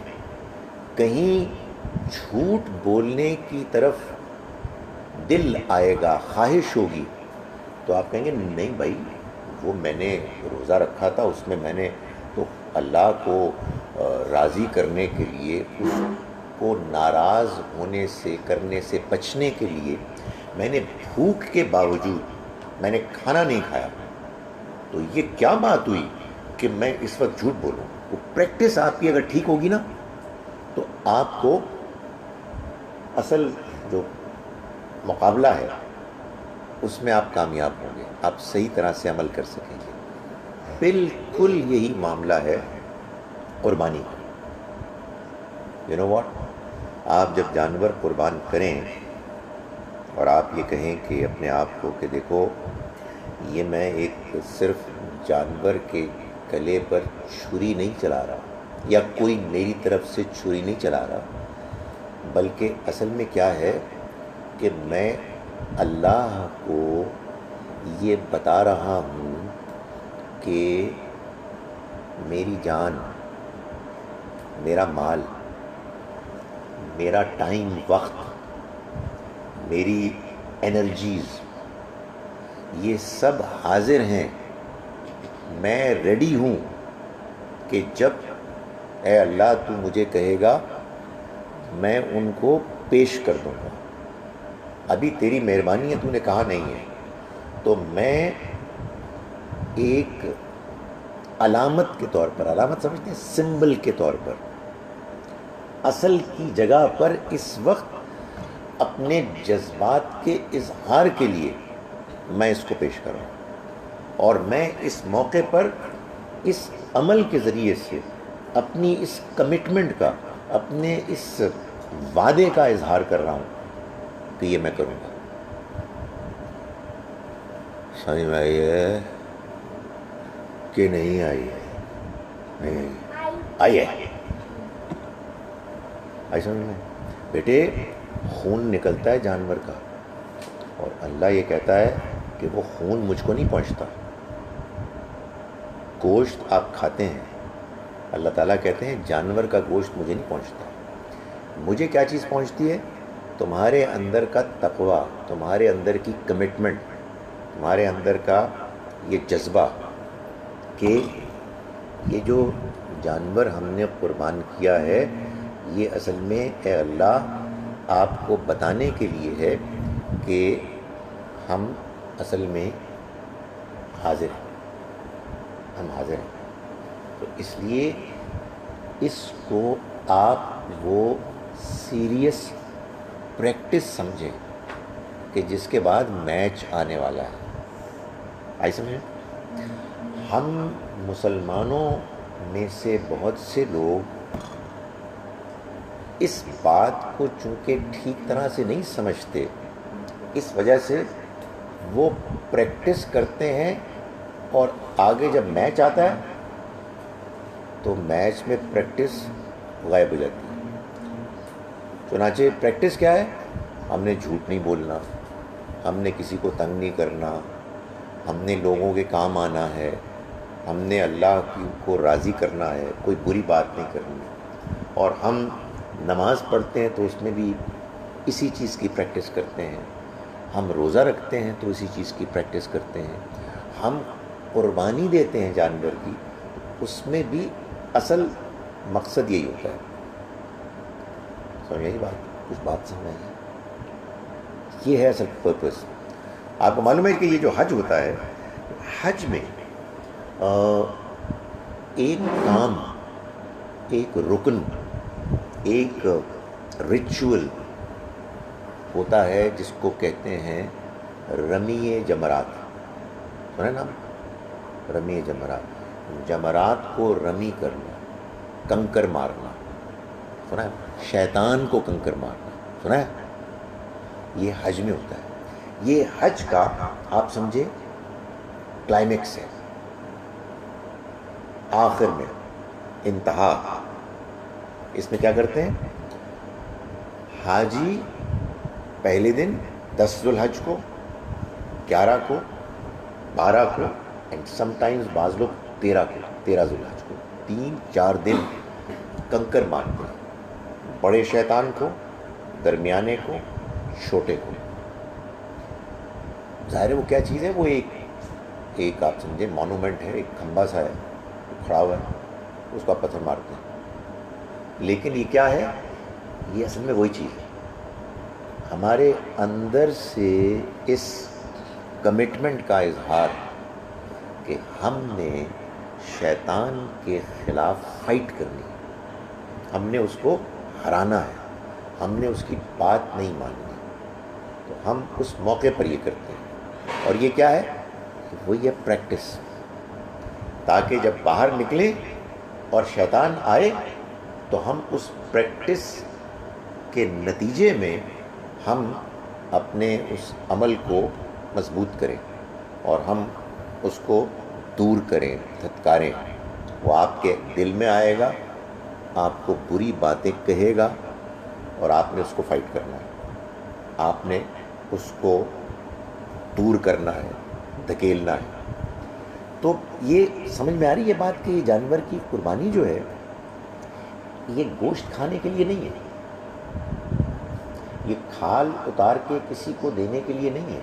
کہیں جھوٹ بولنے کی طرف دل آئے گا، خواہش ہوگی، تو آپ کہیں گے نہیں بھائی، وہ میں نے روزہ رکھا تھا، اس میں نے تو اللہ کو راضی کرنے کے لیے، اس کو ناراض ہونے سے کرنے سے بچنے کے لیے میں نے بھوک کے باوجود میں نے کھانا نہیں کھایا۔ تو یہ کیا بات ہوئی کہ میں اس وقت جھوٹ بولوں؟ وہ پریکٹس آپ کی اگر ٹھیک ہوگی نا تو آپ کو اصل جو مقابلہ ہے اس میں آپ کامیاب ہوں گے، آپ صحیح طرح سے عمل کر سکیں گے۔ بالکل یہی معاملہ ہے قربانی کا۔ یو نو واٹ، آپ جب جانور قربان کریں اور آپ یہ کہیں کہ اپنے آپ کو کہ دیکھو یہ میں ایک صرف جانور کے گلے پر چھری نہیں چلا رہا، یا کوئی میری طرف سے چھری نہیں چلا رہا، بلکہ اصل میں کیا ہے کہ میں اللہ کو یہ بتا رہا ہوں کہ میری جان، میرا مال، میرا ٹائم، وقت، میری انرجیز، یہ سب حاضر ہیں، میں ریڈی ہوں کہ جب اے اللہ تو مجھے کہے گا میں ان کو پیش کر دوں گا۔ ابھی تیری مہربانی ہے، تو نے کہا نہیں ہے، تو میں ایک علامت کے طور پر، علامت سمجھتے ہیں، سمبل کے طور پر، اصل کی جگہ پر اس وقت اپنے جذبات کے اظہار کے لیے میں اس کو پیش کر رہا ہوں، اور میں اس موقع پر اس عمل کے ذریعے سے اپنی اس کمٹمنٹ کا، اپنے اس وعدے کا اظہار کر رہا ہوں کہ یہ میں کروں گا۔ سمجھ میں آئی ہے کہ نہیں آئی ہے؟ نہیں آئی ہے؟ آئی سمجھ میں؟ بیٹے، خون نکلتا ہے جانور کا، اور اللہ یہ کہتا ہے کہ وہ خون مجھ کو نہیں پہنچتا۔ گوشت آپ کھاتے ہیں، اللہ تعالیٰ کہتے ہیں جانور کا گوشت مجھے نہیں پہنچتا، مجھے کیا چیز پہنچتی ہے؟ تمہارے اندر کا تقویٰ، تمہارے اندر کی کمٹمنٹ، تمہارے اندر کا یہ جذبہ کہ یہ جو جانور ہم نے قربان کیا ہے یہ اصل میں اے اللہ آپ کو بتانے کے لیے ہے کہ ہم اصل میں حاضر ہیں، ہم حاضر ہیں۔ تو اس لیے اس کو آپ وہ سیریس پریکٹس سمجھیں کہ جس کے بعد میچ آنے والا ہے. آئی سمجھیں؟ ہم مسلمانوں میں سے بہت سے لوگ اس بات کو چونکہ ٹھیک طرح سے نہیں سمجھتے، اس وجہ سے وہ پریکٹس کرتے ہیں اور آگے جب میچ آتا ہے تو میچ میں پریکٹس غائب ہو جاتی ہے. چنانچہ پریکٹس کیا ہے؟ ہم نے جھوٹ نہیں بولنا، ہم نے کسی کو تنگ نہیں کرنا، ہم نے لوگوں کے کام آنا ہے، ہم نے اللہ کو راضی کرنا ہے، کوئی بری بات نہیں کرنی. اور ہم نماز پڑھتے ہیں تو اس میں بھی اسی چیز کی پریکٹس کرتے ہیں. ہم روزہ رکھتے ہیں تو اسی چیز کی پریکٹس کرتے ہیں. ہم قربانی دیتے ہیں جانور کی، اس میں بھی اصل مقصد یہی ہوتا ہے. سمجھ آئی بات؟ کچھ بات سمجھ آئی؟ یہ ہے اصل پرپس. آپ کو معلوم ہے کہ یہ جو حج ہوتا ہے، حج میں ایک کام، ایک رکن، ایک ریچول ہوتا ہے جس کو کہتے ہیں رمی جمرات. سنا نام؟ رمی جمرات. جمرات کو رمی کرنا، کنکر مارنا. سنا ہے؟ شیطان کو کنکر مارنا. سنا ہے؟ یہ حج میں ہوتا ہے. یہ حج کا آپ سمجھے کلائمیکس ہے، آخر میں انتہا. اس میں کیا کرتے ہیں؟ حاجی پہلے دن 10 ذو الحج کو، 11 کو، 12 کو، اینڈ سم ٹائمز بعض لوگ 13 ذو الحج کو 3-4 دن کنکر مارتے ہیں. بڑے شیطان کو، درمیانے کو، چھوٹے کو. ظاہر ہے وہ کیا چیز ہے؟ وہ ایک آپ سمجھے مانومنٹ ہے، ایک کھمبا سا ہے کھڑا ہوا ہے، اس کو آپ پتھر مارتے ہیں. لیکن یہ کیا ہے؟ یہ اصل میں وہی چیز ہے. ہمارے اندر سے اس کمٹمنٹ کا اظہار کہ ہم نے شیطان کے خلاف فائٹ کرنی ہے، ہم نے اس کو ہرانا ہے، ہم نے اس کی بات نہیں ماننی. تو ہم اس موقع پر یہ کرتے ہیں. اور یہ کیا ہے؟ وہی ہے پریکٹس، تاکہ جب باہر نکلیں اور شیطان آئے تو ہم اس پریکٹس کے نتیجے میں ہم اپنے اس عمل کو مضبوط کریں اور ہم اس کو دور کریں، دھتکاریں. وہ آپ کے دل میں آئے گا، آپ کو بری باتیں کہے گا اور آپ نے اس کو فائٹ کرنا ہے، آپ نے اس کو دور کرنا ہے، دھکیلنا ہے. تو یہ سمجھ میں آ رہی ہے بات کہ یہ جانور کی قربانی جو ہے یہ گوشت کھانے کے لیے نہیں ہے، یہ کھال اتار کے کسی کو دینے کے لیے نہیں ہے.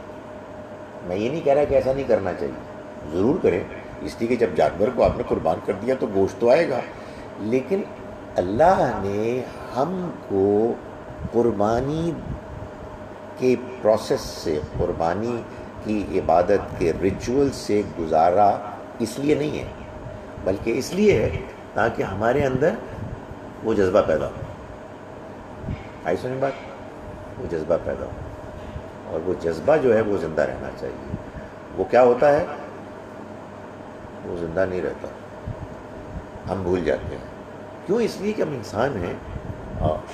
میں یہ نہیں کہہ رہا کہ ایسا نہیں کرنا چاہیے، ضرور کریں، اس لیے کہ جب جانور کو آپ نے قربان کر دیا تو گوشت تو آئے گا. لیکن اللہ نے ہم کو قربانی کے پروسیس سے، قربانی کی عبادت کے ریچول سے گزارا اس لیے نہیں ہے، بلکہ اس لیے ہے تاکہ ہمارے اندر وہ جذبہ پیدا ہو. آئی سمجھ بات؟ وہ جذبہ پیدا ہو، اور وہ جذبہ جو ہے وہ زندہ رہنا چاہیے. وہ کیا ہوتا ہے؟ وہ زندہ نہیں رہتا، ہم بھول جاتے ہیں. کیوں؟ اس لیے کہ ہم انسان ہیں،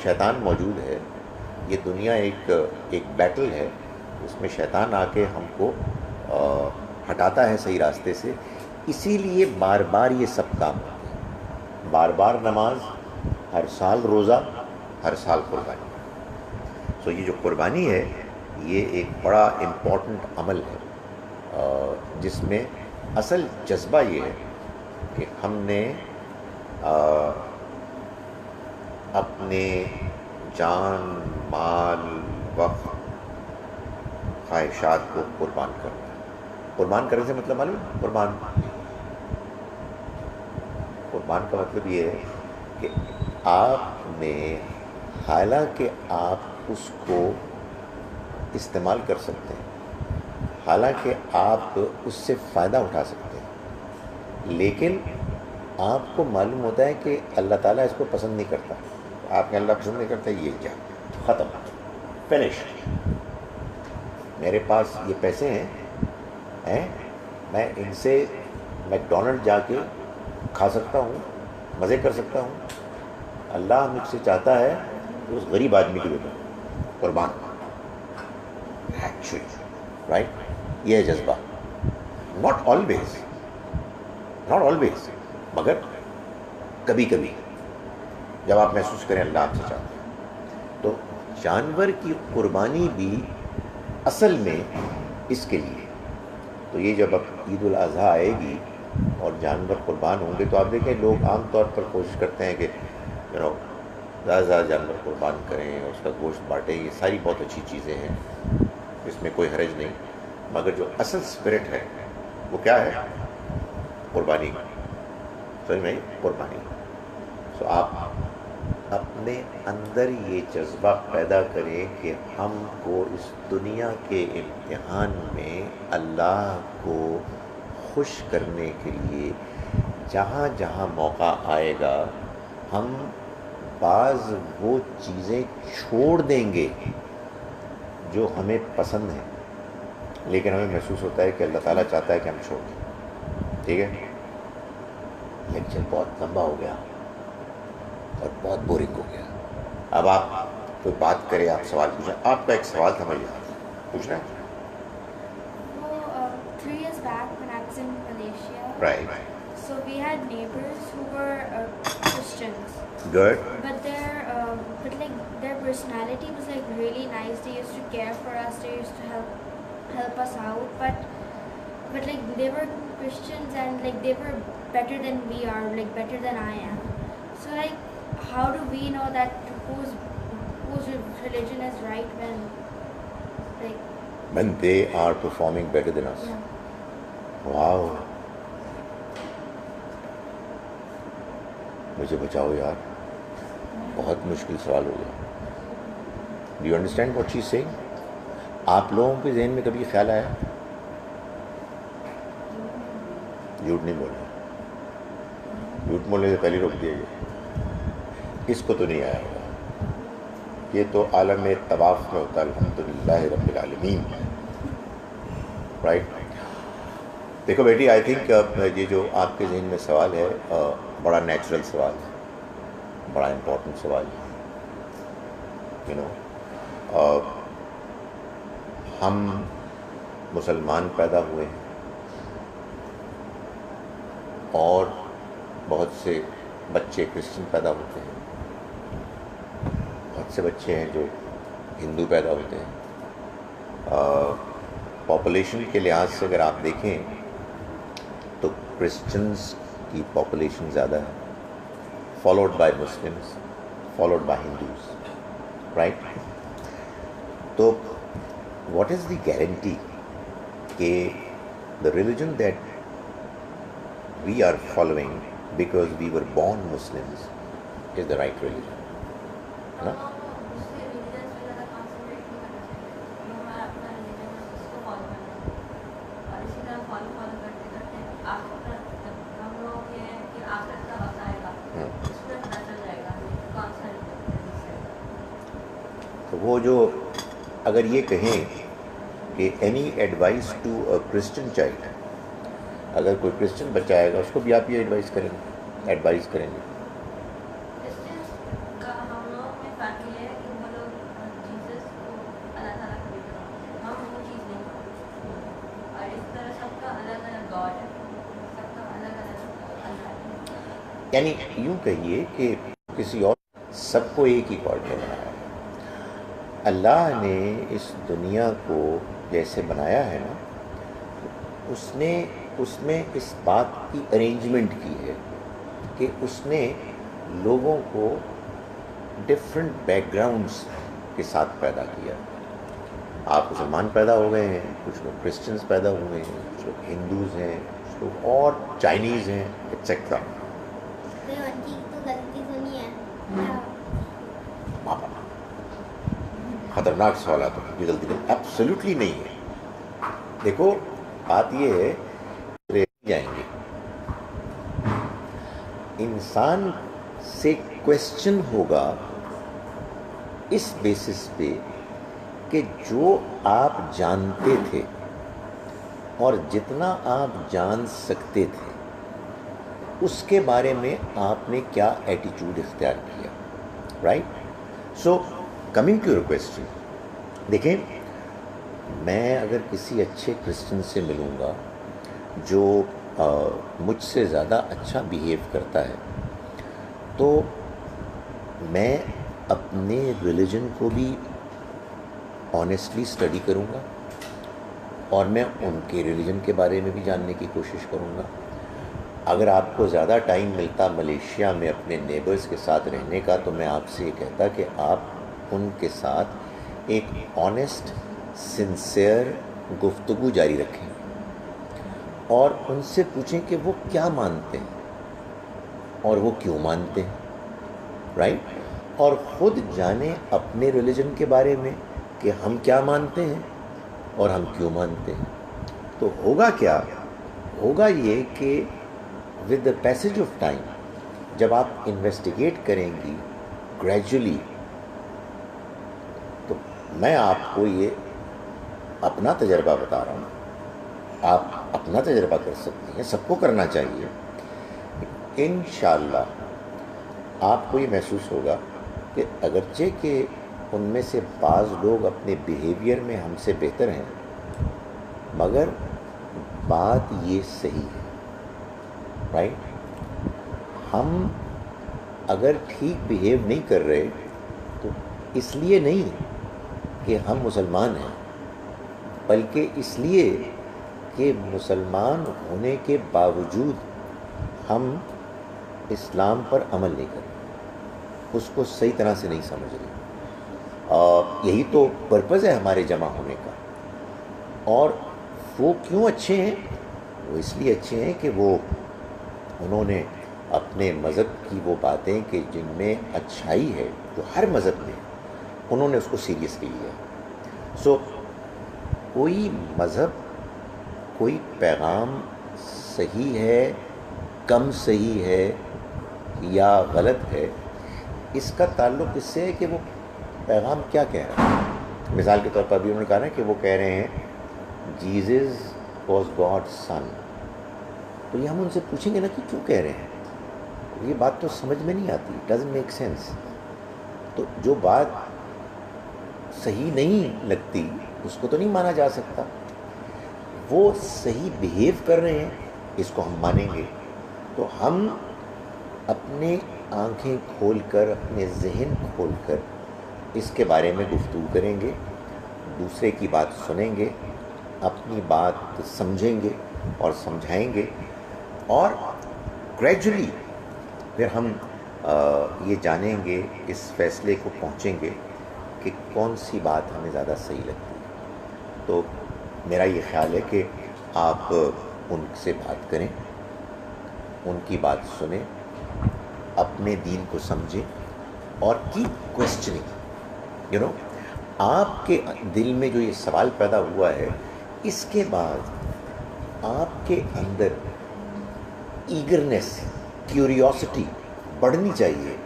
شیطان موجود ہے. یہ دنیا ایک بیٹل ہے، اس میں شیطان آ کے ہم کو ہٹاتا ہے صحیح راستے سے. اسی لیے بار بار یہ سب کام ہوتے ہیں، بار بار نماز، ہر سال روزہ، ہر سال قربانی. سو یہ جو قربانی ہے یہ ایک بڑا امپورٹنٹ عمل ہے جس میں اصل جذبہ یہ ہے کہ ہم نے اپنے جان، مال، وقت، خواہشات کو قربان کرنا ہے. قربان کرنے سے مطلب معلوم ہے؟ قربان کا مطلب یہ ہے کہ آپ نے، حالانکہ آپ اس کو استعمال کر سکتے ہیں، حالانکہ آپ اس سے فائدہ اٹھا سکتے ہیں، لیکن آپ کو معلوم ہوتا ہے کہ اللہ تعالیٰ اس کو پسند نہیں کرتا. آپ نے اللہ پسند نہیں کرتا، یہ کیا ختم، فنش. میرے پاس یہ پیسے ہیں میں ان سے میکڈونلڈ جا کے کھا سکتا ہوں, مزے کر سکتا ہوں. اللہ مجھ سے چاہتا ہے کہ اس غریب آدمی کے لیے قربان. ایکچولی رائٹ, یہ ہے جذبہ. ناٹ آلویز, مگر کبھی کبھی جب آپ محسوس کریں اللہ آپ سے چاہتا ہے. تو جانور کی قربانی بھی اصل میں اس کے لیے. تو یہ جب اب عید الاضحیٰ آئے گی اور جانور قربان ہوں گے تو آپ دیکھیں لوگ عام طور پر کوشش کرتے ہیں کہ زیادہ سے زیادہ جانور قربان کریں, اس کا گوشت بانٹیں. یہ ساری بہت اچھی چیزیں ہیں, اس میں کوئی حرج نہیں, مگر جو اصل اسپرٹ ہے وہ کیا ہے؟ قربانی. سمجھ میں قربانی. سو آپ اپنے اندر یہ جذبہ پیدا کریں کہ ہم کو اس دنیا کے امتحان میں اللہ کو خوش کرنے کے لیے جہاں جہاں موقع آئے گا ہم بعض وہ چیزیں چھوڑ دیں گے جو ہمیں پسند ہیں, لیکن ہمیں محسوس ہوتا ہے کہ اللہ تعالیٰ چاہتا ہے کہ ہم چھوڑ دیں. ٹھیک ہے, لیکچر بہت لمبا ہو گیا اور بہت بورنگ ہو گیا. اب آپ کوئی بات کرے, آپ سوال پوچھیں. آپ کا ایک سوال تھا مجھے پوچھنا ہے. Well, 3 years back when I was in Malaysia, Right. so we had neighbors who were Christians, Good. but their personality was like really nice. They used to care for us. They used to help us out, but like they were Christians and like they were better than we are, like better than I am. So like, how do we know that whose religion is right when they are performing better than us? Yeah. Wow. مجھے بچاؤ یار, بہت مشکل سوال ہو گیا. Do you understand what she's saying? آپ لوگوں کے ذہن میں کبھی خیال آیا؟ جھوٹ نہیں بولنا, جھوٹ بولنے سے پہلے روک دیا گیا. اس کو تو نہیں آیا ہوگا, یہ تو عالم طواف میں ہوتا ہے. الحمدللہ رب العالمین. رائٹ. دیکھو بیٹی, آئی تھنک یہ جو آپ کے ذہن میں سوال ہے بڑا نیچرل سوال ہے, بڑا امپورٹنٹ سوال ہے. ہم مسلمان پیدا ہوئے ہیں اور بہت سے بچے کرسچن پیدا ہوتے ہیں, بہت سے بچے ہیں جو ہندو پیدا ہوتے ہیں. پاپولیشن کے لحاظ سے اگر آپ دیکھیں تو کرسچنز کی پاپولیشن زیادہ ہے, followed by Muslims, followed by Hindus. Right. تو واٹ از دی گارنٹی کہ the religion that we are following because we were born Muslims is the right religion? No? تو وہ جو اگر یہ کہیں کہ any advice to a Christian child, اگر کوئی کرسچن بچہ آئے گا اس کو بھی آپ یہ ایڈوائز کریں گے. یعنی یوں کہیے کہ کسی اور سب کو ایک ہی گاڈ نے بنایا ہے. اللہ نے اس دنیا کو جیسے بنایا ہے نا, اس نے اس میں اس بات کی ارینجمنٹ کی ہے کہ اس نے لوگوں کو ڈفرینٹ بیک گراؤنڈس کے ساتھ پیدا کیا. آپ مسلمان پیدا ہو گئے ہیں, کچھ لوگ کرسچنز پیدا ہوئے ہیں, کچھ لوگ ہندوز ہیں, کچھ لوگ اور چائنیز ہیں, ایٹسیکٹرا. خطرناک سوالات ہو, یہ غلطی نہیں, ایبسلیوٹلی نہیں ہے. دیکھو بات یہ ہے جائیں گے انسان سے کویسچن ہوگا اس بیسس پہ کہ جو آپ جانتے تھے اور جتنا آپ جان سکتے تھے اس کے بارے میں آپ نے کیا ایٹیچیوڈ اختیار کیا، right? So coming to your question, دیکھیں میں اگر کسی اچھے کرسچن سے ملوں گا جو مجھ سے زیادہ اچھا بیہیو کرتا ہے تو میں اپنے ریلیجن کو بھی آنیسٹلی اسٹڈی کروں گا اور میں ان کے ریلیجن کے بارے میں بھی جاننے کی کوشش کروں گا. اگر آپ کو زیادہ ٹائم ملتا ملیشیا میں اپنے نیبرز کے ساتھ رہنے کا تو میں آپ سے یہ کہتا کہ آپ ان کے ساتھ ایک آنیسٹ سنسیئر گفتگو جاری رکھیں اور ان سے پوچھیں کہ وہ کیا مانتے ہیں اور وہ کیوں مانتے ہیں، رائٹ؟ اور خود جانیں اپنے ریلیجن کے بارے میں کہ ہم کیا مانتے ہیں اور ہم کیوں مانتے ہیں. تو ہوگا کیا؟ ہوگا یہ کہ with the passage of time جب آپ انویسٹیگیٹ کریں گی گریجولی، تو میں آپ کو یہ اپنا تجربہ بتا رہا ہوں، آپ اپنا تجربہ کر سکتی ہیں، سب کو کرنا چاہیے. انشاءاللہ آپ کو یہ محسوس ہوگا کہ اگرچہ کہ ان میں سے بعض لوگ اپنے بیہیویئر میں ہم سے بہتر ہیں، مگر بات یہ صحیح ہے، رائٹ؟ ہم اگر ٹھیک بیہیو نہیں کر رہے تو اس لیے نہیں کہ ہم مسلمان ہیں، بلکہ اس لیے کہ مسلمان ہونے کے باوجود ہم اسلام پر عمل نہیں کر رہے، اس کو صحیح طرح سے نہیں سمجھ رہے. یہی تو پرپز ہے ہمارے جمع ہونے کا. اور وہ کیوں اچھے ہیں؟ وہ اس لیے اچھے ہیں کہ انہوں نے اپنے مذہب کی وہ باتیں کہ جن میں اچھائی ہے جو ہر مذہب میں، انہوں نے اس کو سیریسلی لیا. سو کوئی مذہب، کوئی پیغام صحیح ہے، کم صحیح ہے یا غلط ہے، اس کا تعلق اس سے ہے کہ وہ پیغام کیا کہہ رہا ہے. مثال کے طور پر ابھی انہوں نے کہا نا کہ وہ کہہ رہے ہیں جیزس واز گاڈ سن، تو یہ ہم ان سے پوچھیں گے نا کہ کیوں کہہ رہے ہیں. یہ بات تو سمجھ میں نہیں آتی، ڈزنٹ میک سینس. تو جو بات صحیح نہیں لگتی اس کو تو نہیں مانا جا سکتا. وہ صحیح بیہیو کر رہے ہیں، اس کو ہم مانیں گے. تو ہم اپنے آنکھیں کھول کر، اپنے ذہن کھول کر اس کے بارے میں گفتگو کریں گے، دوسرے کی بات سنیں گے، اپنی بات سمجھیں گے اور سمجھائیں گے، اور گریجولی پھر ہم یہ جانیں گے، اس فیصلے کو پہنچیں گے کہ کون سی بات ہمیں زیادہ صحیح لگتی ہے. تو میرا یہ خیال ہے کہ آپ ان سے بات کریں، ان کی بات سنیں، اپنے دین کو سمجھیں اور کیپ کویسچننگ. آپ کے دل میں جو یہ سوال پیدا ہوا ہے، اس کے بعد آپ کے اندر ایگرنیس، کیوریوسٹی بڑھنی چاہیے.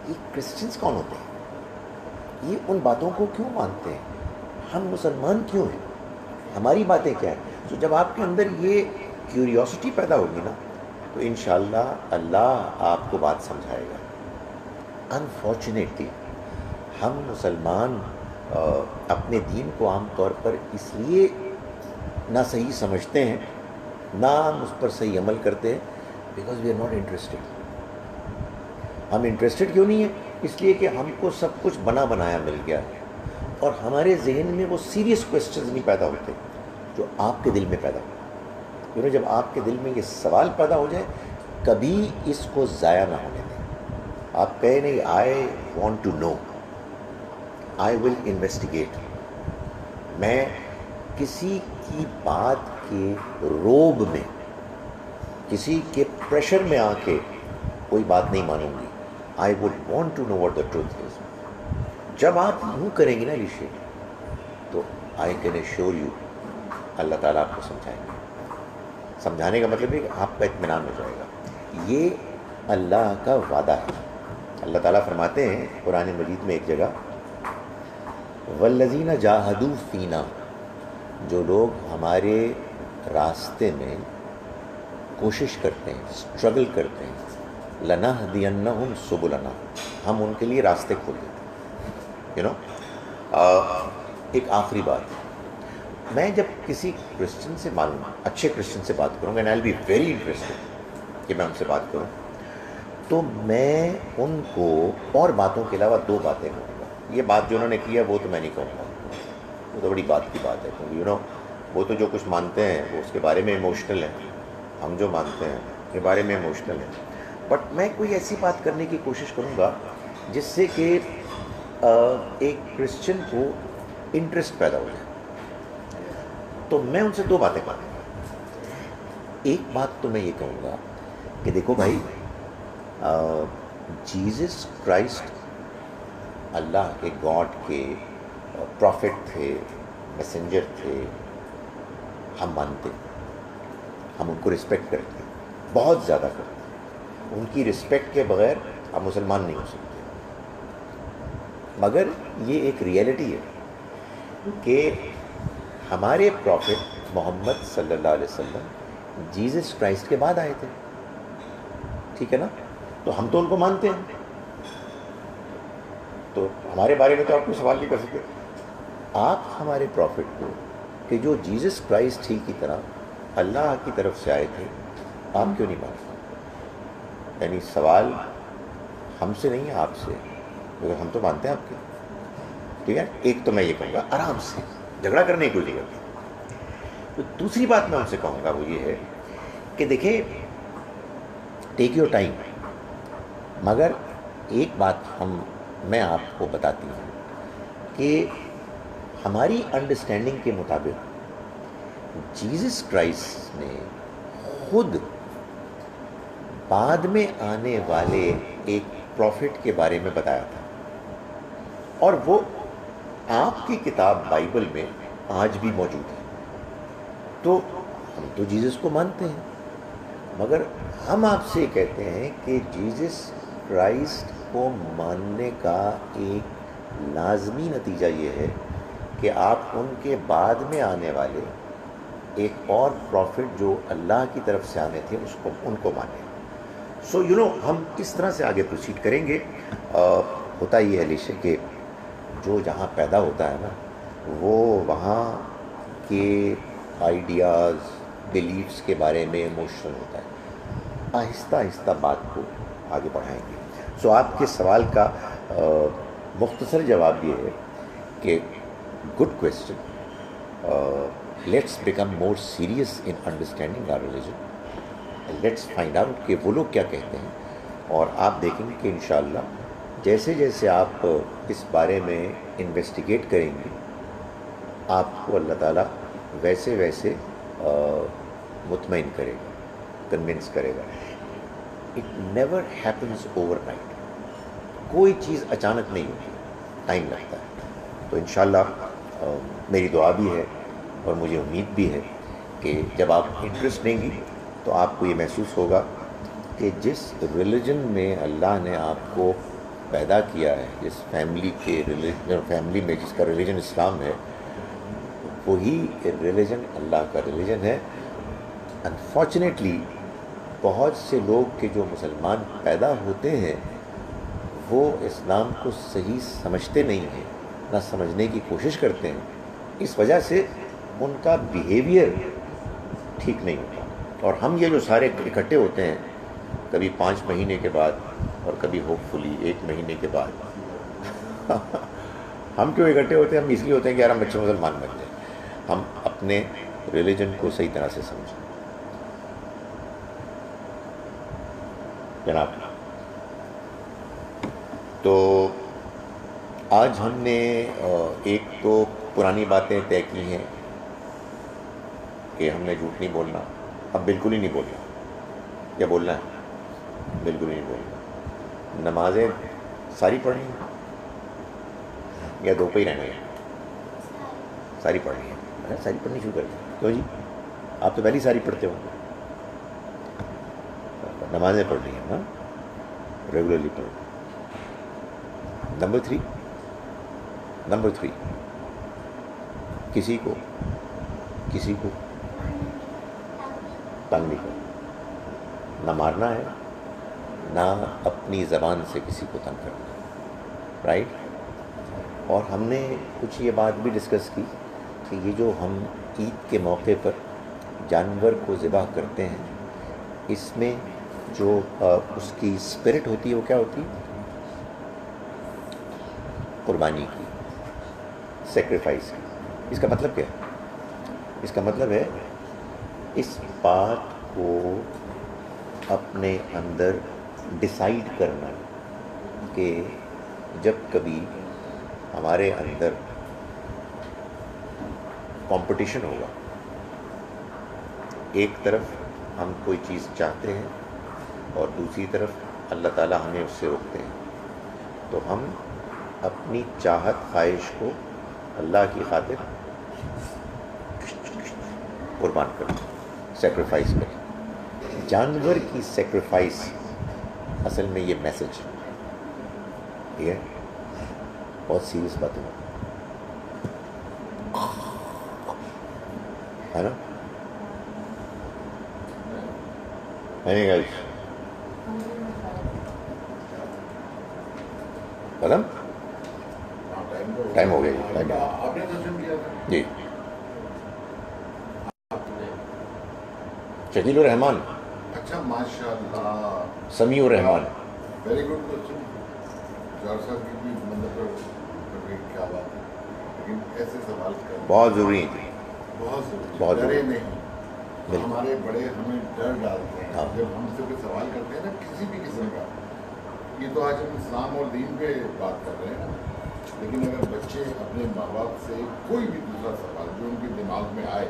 یہ کرسچنس کون ہوتے ہیں؟ یہ ان باتوں کو کیوں مانتے ہیں؟ ہم مسلمان کیوں ہیں؟ ہماری باتیں کیا ہیں؟ تو جب آپ کے اندر یہ کیوریوسٹی پیدا ہوگی نا تو انشاءاللہ اللہ آپ کو بات سمجھائے گا. انفارچونیٹلی ہم مسلمان اپنے دین کو عام طور پر اس لیے نہ صحیح سمجھتے ہیں، نہ ہم اس پر صحیح عمل کرتے ہیں، because we are not interested. ہم انٹرسٹڈ کیوں نہیں ہیں؟ اس لیے کہ ہم کو سب کچھ بنا بنایا مل گیا ہے اور ہمارے ذہن میں وہ سیریس کویسچنز نہیں پیدا ہوتے جو آپ کے دل میں پیدا ہوتے. جب آپ کے دل میں یہ سوال پیدا ہو جائے، کبھی اس کو ضائع نہ ہونے دیں. آپ کہیں نہیں I want to know, I will investigate. میں کسی کی بات کے روب میں، کسی کے پریشر میں آ کے کوئی بات نہیں مانوں گی. I would want to know what the truth is. جب آپ یوں کریں گے نا یہ تو I can assure you Allah تعالیٰ آپ کو سمجھائیں گے. سمجھانے کا مطلب ہے کہ آپ کا اطمینان ہو جائے گا. یہ اللہ کا وعدہ ہے. اللہ تعالیٰ فرماتے ہیں قرآن مجید میں ایک جگہ، والذین جاہدوا فینا جو لوگ ہمارے راستے میں کوشش کرتے ہیں، اسٹرگل کرتے ہیں، لَنَهْدِيَنَّهُمْ سُبُلَنَا، ہم ان کے لیے راستے کھول دیتے ہیں. ایک آخری بات، میں جب کسی کرسچن سے اچھے کرسچن سے بات کروں گا، and I will be very interested کہ میں ان سے بات کروں، تو میں ان کو اور باتوں کے علاوہ 2 باتیں کہوں گا. یہ بات جو انہوں نے کی ہے وہ تو میں نہیں کہوں گا، وہ تو بڑی بات کی بات ہے، کیونکہ وہ تو جو کچھ مانتے ہیں وہ اس کے بارے میں ایموشنل ہیں، ہم جو مانتے ہیں اس کے بارے میں ایموشنل ہیں. بٹ میں کوئی ایسی بات کرنے کی کوشش کروں گا جس سے کہ ایک کرسچن کو انٹرسٹ پیدا ہو جائے. تو میں ان سے 2 باتیں کہوں گا. ایک بات تو میں یہ کہوں گا کہ دیکھو بھائی، جیزس کرائسٹ اللہ کے، گاڈ کے پروفٹ تھے، میسنجر تھے، ہم مانتے، ہم ان کو رسپیکٹ کرتے ہیں، بہت زیادہ کرتے ہیں. ان کی رسپیکٹ کے بغیر آپ مسلمان نہیں ہو سکتے. مگر یہ ایک ریئلٹی ہے کہ ہمارے پروفٹ محمد صلی اللہ علیہ وسلم جیزس کرائسٹ کے بعد آئے تھے، ٹھیک ہے نا؟ تو ہم تو ان کو مانتے ہیں، تو ہمارے بارے میں تو آپ کوئی سوال نہیں کر سکتے. آپ ہمارے پروفٹ کو کہ جو جیزس کرائسٹ ہی کی طرح اللہ کی طرف سے آئے تھے، آپ کیوں نہیں مانتے؟ یعنی سوال ہم سے نہیں ہے، آپ سے، کیونکہ ہم تو مانتے ہیں آپ کے، ٹھیک ہے. ایک تو میں یہ کہوں گا آرام سے، جھگڑا کرنے کی کوئی نہیں کرتا. تو دوسری بات میں ان سے کہوں گا وہ یہ ہے کہ دیکھیں، ٹیک یور ٹائم، مگر ایک بات میں آپ کو بتاتی ہوں کہ ہماری انڈرسٹینڈنگ کے مطابق جیزس کرائسٹ نے خود بعد میں آنے والے ایک پروفٹ کے بارے میں بتایا تھا، اور وہ آپ کی کتاب بائبل میں آج بھی موجود ہے. تو ہم تو جیزس کو مانتے ہیں، مگر ہم آپ سے کہتے ہیں کہ جیزس کرائسٹ کو ماننے کا ایک لازمی نتیجہ یہ ہے کہ آپ ان کے بعد میں آنے والے ایک اور پروفٹ جو اللہ کی طرف سے آنے تھے ان کو مانیں. سو ہم اس طرح سے آگے پروسیڈ کریں گے. ہوتا یہ ہے لیشے کہ جو جہاں پیدا ہوتا ہے نا، وہ وہاں کے آئیڈیاز، بلیفس کے بارے میں ایموشنل ہوتا ہے. آہستہ آہستہ بات کو آگے بڑھائیں گے. سو آپ کے سوال کا مختصر جواب یہ ہے کہ good question. Let's become more serious in understanding our religion. Let's find out کہ وہ لوگ کیا کہتے ہیں، اور آپ دیکھیں گے کہ انشاءاللہ جیسے جیسے آپ اس بارے میں انویسٹیگیٹ کریں گے، آپ کو اللہ تعالیٰ ویسے ویسے مطمئن کرے گا، کنونس کرے گا. It never happens overnight. کوئی چیز اچانک نہیں ہوتی، ٹائم لگتا ہے. تو انشاءاللہ میری دعا بھی ہے اور مجھے امید بھی ہے کہ جب آپ انٹرسٹ لیں گی تو آپ کو یہ محسوس ہوگا کہ جس ریلیجن میں اللہ نے آپ کو پیدا کیا ہے، جس فیملی میں جس کا ریلیجن اسلام ہے، وہی ریلیجن اللہ کا ریلیجن ہے. انفارچونیٹلی بہت سے لوگ کہ جو مسلمان پیدا ہوتے ہیں وہ اسلام کو صحیح سمجھتے نہیں ہیں، نہ سمجھنے کی کوشش کرتے ہیں. اس وجہ سے ان کا بیہیویئر ٹھیک نہیں ہوتا. اور ہم یہ جو سارے اکٹھے ہوتے ہیں، کبھی 5 مہینے کے بعد اور کبھی ہوپ فلی 1 مہینے کے بعد ہم کیوں اکٹھے ہوتے ہیں؟ ہم اس لیے ہوتے ہیں کہ یار ہم اچھے مسلمان بن جائیں، ہم اپنے ریلیجن کو صحیح طرح سے سمجھیں. جناب، تو آج ہم نے ایک تو پرانی باتیں طے کی ہیں کہ ہم نے جھوٹ نہیں بولنا، اب بالکل ہی نہیں بولنا. کیا بولنا ہے؟ بالکل ہی نہیں بولنا. نمازیں ساری پڑھنی ہیں یا 2 پہ ہی رہنا ہے؟ ساری پڑھنی ہے. ساری پڑھنی شروع کر دیں. کیوں جی؟ آپ تو پہلے ساری پڑھتے ہوں گے. نمازیں پڑھنی ہیں نا، ریگولرلی پڑھو. نمبر 3 کسی کو کسی کو تنگ نہیں کرنا، نہ مارنا ہے، نہ اپنی زبان سے کسی کو تنگ کرنا، رائٹ؟ اور ہم نے کچھ یہ بات بھی ڈسکس کی کہ یہ جو ہم عید کے موقع پر جانور کو ذبح کرتے ہیں، اس میں جو اس کی اسپرٹ ہوتی ہے وہ کیا ہوتی ہے؟ قربانی کی، سیکریفائس کی۔ اس کا مطلب کیا ہے؟ اس کا مطلب ہے اس بات کو اپنے اندر ڈیسائیڈ کرنا کہ جب کبھی ہمارے اندر کمپٹیشن ہوگا، ایک طرف ہم کوئی چیز چاہتے ہیں اور دوسری طرف اللہ تعالیٰ ہمیں اس سے روکتے ہیں، تو ہم اپنی چاہت خواہش کو اللہ کی خاطر قربان کریں، سیکریفائس کریں۔ جانور کی سیکریفائس اصل میں یہ میسج ہے، بہت سیریس بات ہے نا؟ قدم ٹائم ہو گیا جی۔ شکیل الرحمان، اچھا ماشاء اللہ، سمیع الرحمان، ویری گڈ کوشچن۔ جار صاحب کی بھی مطلب کیا بات ہے، لیکن ایسے سوال کرنا بہت ضروری ہے، بہت ضروری، بہت ڈرے ضروری۔ نہیں۔ بالکل۔ ہمارے بڑے ہمیں ڈر ڈالتے ہیں ہاں۔ جب ہم سے کوئی سوال کرتے ہیں نا کسی بھی قسم کا۔ یہ تو آج ہم اسلام اور دین پہ بات کر رہے ہیں نا، لیکن اگر بچے اپنے ماں باپ سے کوئی بھی دوسرا سوال جو ان کے دماغ میں آئے،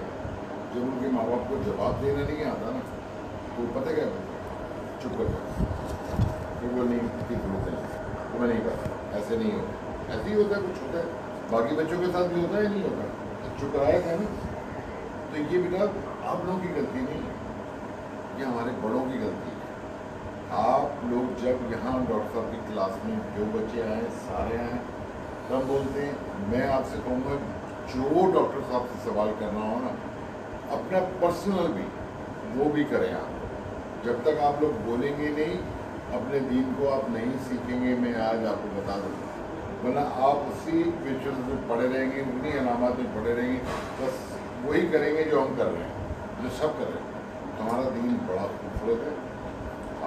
جب ان کے ماں باپ کو جواب دینا نہیں آتا نا، تو پتہ کیا چپ کر جاتا، پھر وہ نہیں کی ضرورت ہے، تو میں نہیں کرتا، ایسے نہیں ہوتا، ایسے ہی ہوتا ہے، کچھ ہوتا ہے، باقی بچوں کے ساتھ بھی ہوتا ہے، نہیں ہوتا، چپ کرایا تھا نا۔ تو یہ بیٹا آپ لوگوں کی غلطی نہیں ہے، یہ ہمارے بڑوں کی غلطی ہے۔ آپ لوگ جب یہاں ڈاکٹر صاحب کی کلاس میں جو بچے آئیں سارے آئیں، تب بولتے ہیں، میں آپ سے کہوں گا جو ڈاکٹر صاحب سے سوال کرنا ہو نا، اپنا پرسنل بھی وہ بھی کریں آپ۔ جب تک آپ لوگ بولیں گے نہیں، اپنے دین کو آپ نہیں سیکھیں گے، میں آج آپ کو بتا دوں، ورنہ آپ اسی پکچرز میں پڑے رہیں گے، انہیں علامات میں پڑے رہیں گے، بس وہی کریں گے جو ہم کر رہے ہیں، جو سب کر رہے ہیں۔ ہمارا دین بڑا خوبصورت ہے،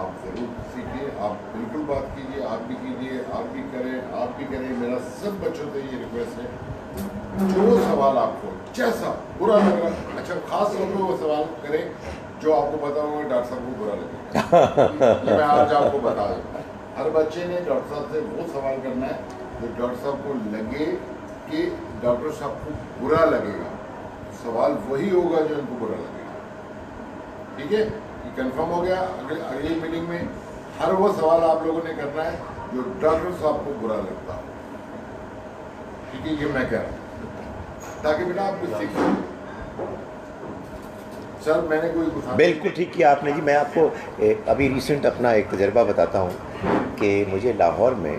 آپ ضرور سیکھیے، آپ بالکل بات کیجیے، آپ بھی کیجیے، آپ بھی کریں، آپ بھی کریں۔ میرا سب بچوں سے یہ ریکویسٹ ہے، جو سوال آپ کو جیسا برا لگ رہا ہے، اچھا خاص طور پہ وہ سوال کریں جو آپ کو پتا ہوگا ڈاکٹر صاحب کو برا لگے گا، یہ میں آج آپ کو بتا دوں۔ ہر بچے نے ڈاکٹر صاحب سے وہ سوال کرنا ہے جو ڈاکٹر صاحب کو لگے کہ ڈاکٹر صاحب کو برا لگے گا، سوال وہی ہوگا جو ان کو برا لگے گا، ٹھیک ہے؟ یہ کنفرم ہو گیا۔ اگلی میٹنگ میں ہر وہ سوال آپ لوگوں نے کرنا ہے جو ڈاکٹر صاحب کو برا لگتا ہو، ٹھیک ہے؟ یہ میں کہہ رہا ہوں تاکہ بیٹا آپ کچھ سیکھیں۔ سر میں نے کوئی بالکل ٹھیک کیا آپ نے جی۔ میں آپ کو ابھی ریسنٹ اپنا ایک تجربہ بتاتا ہوں کہ مجھے لاہور میں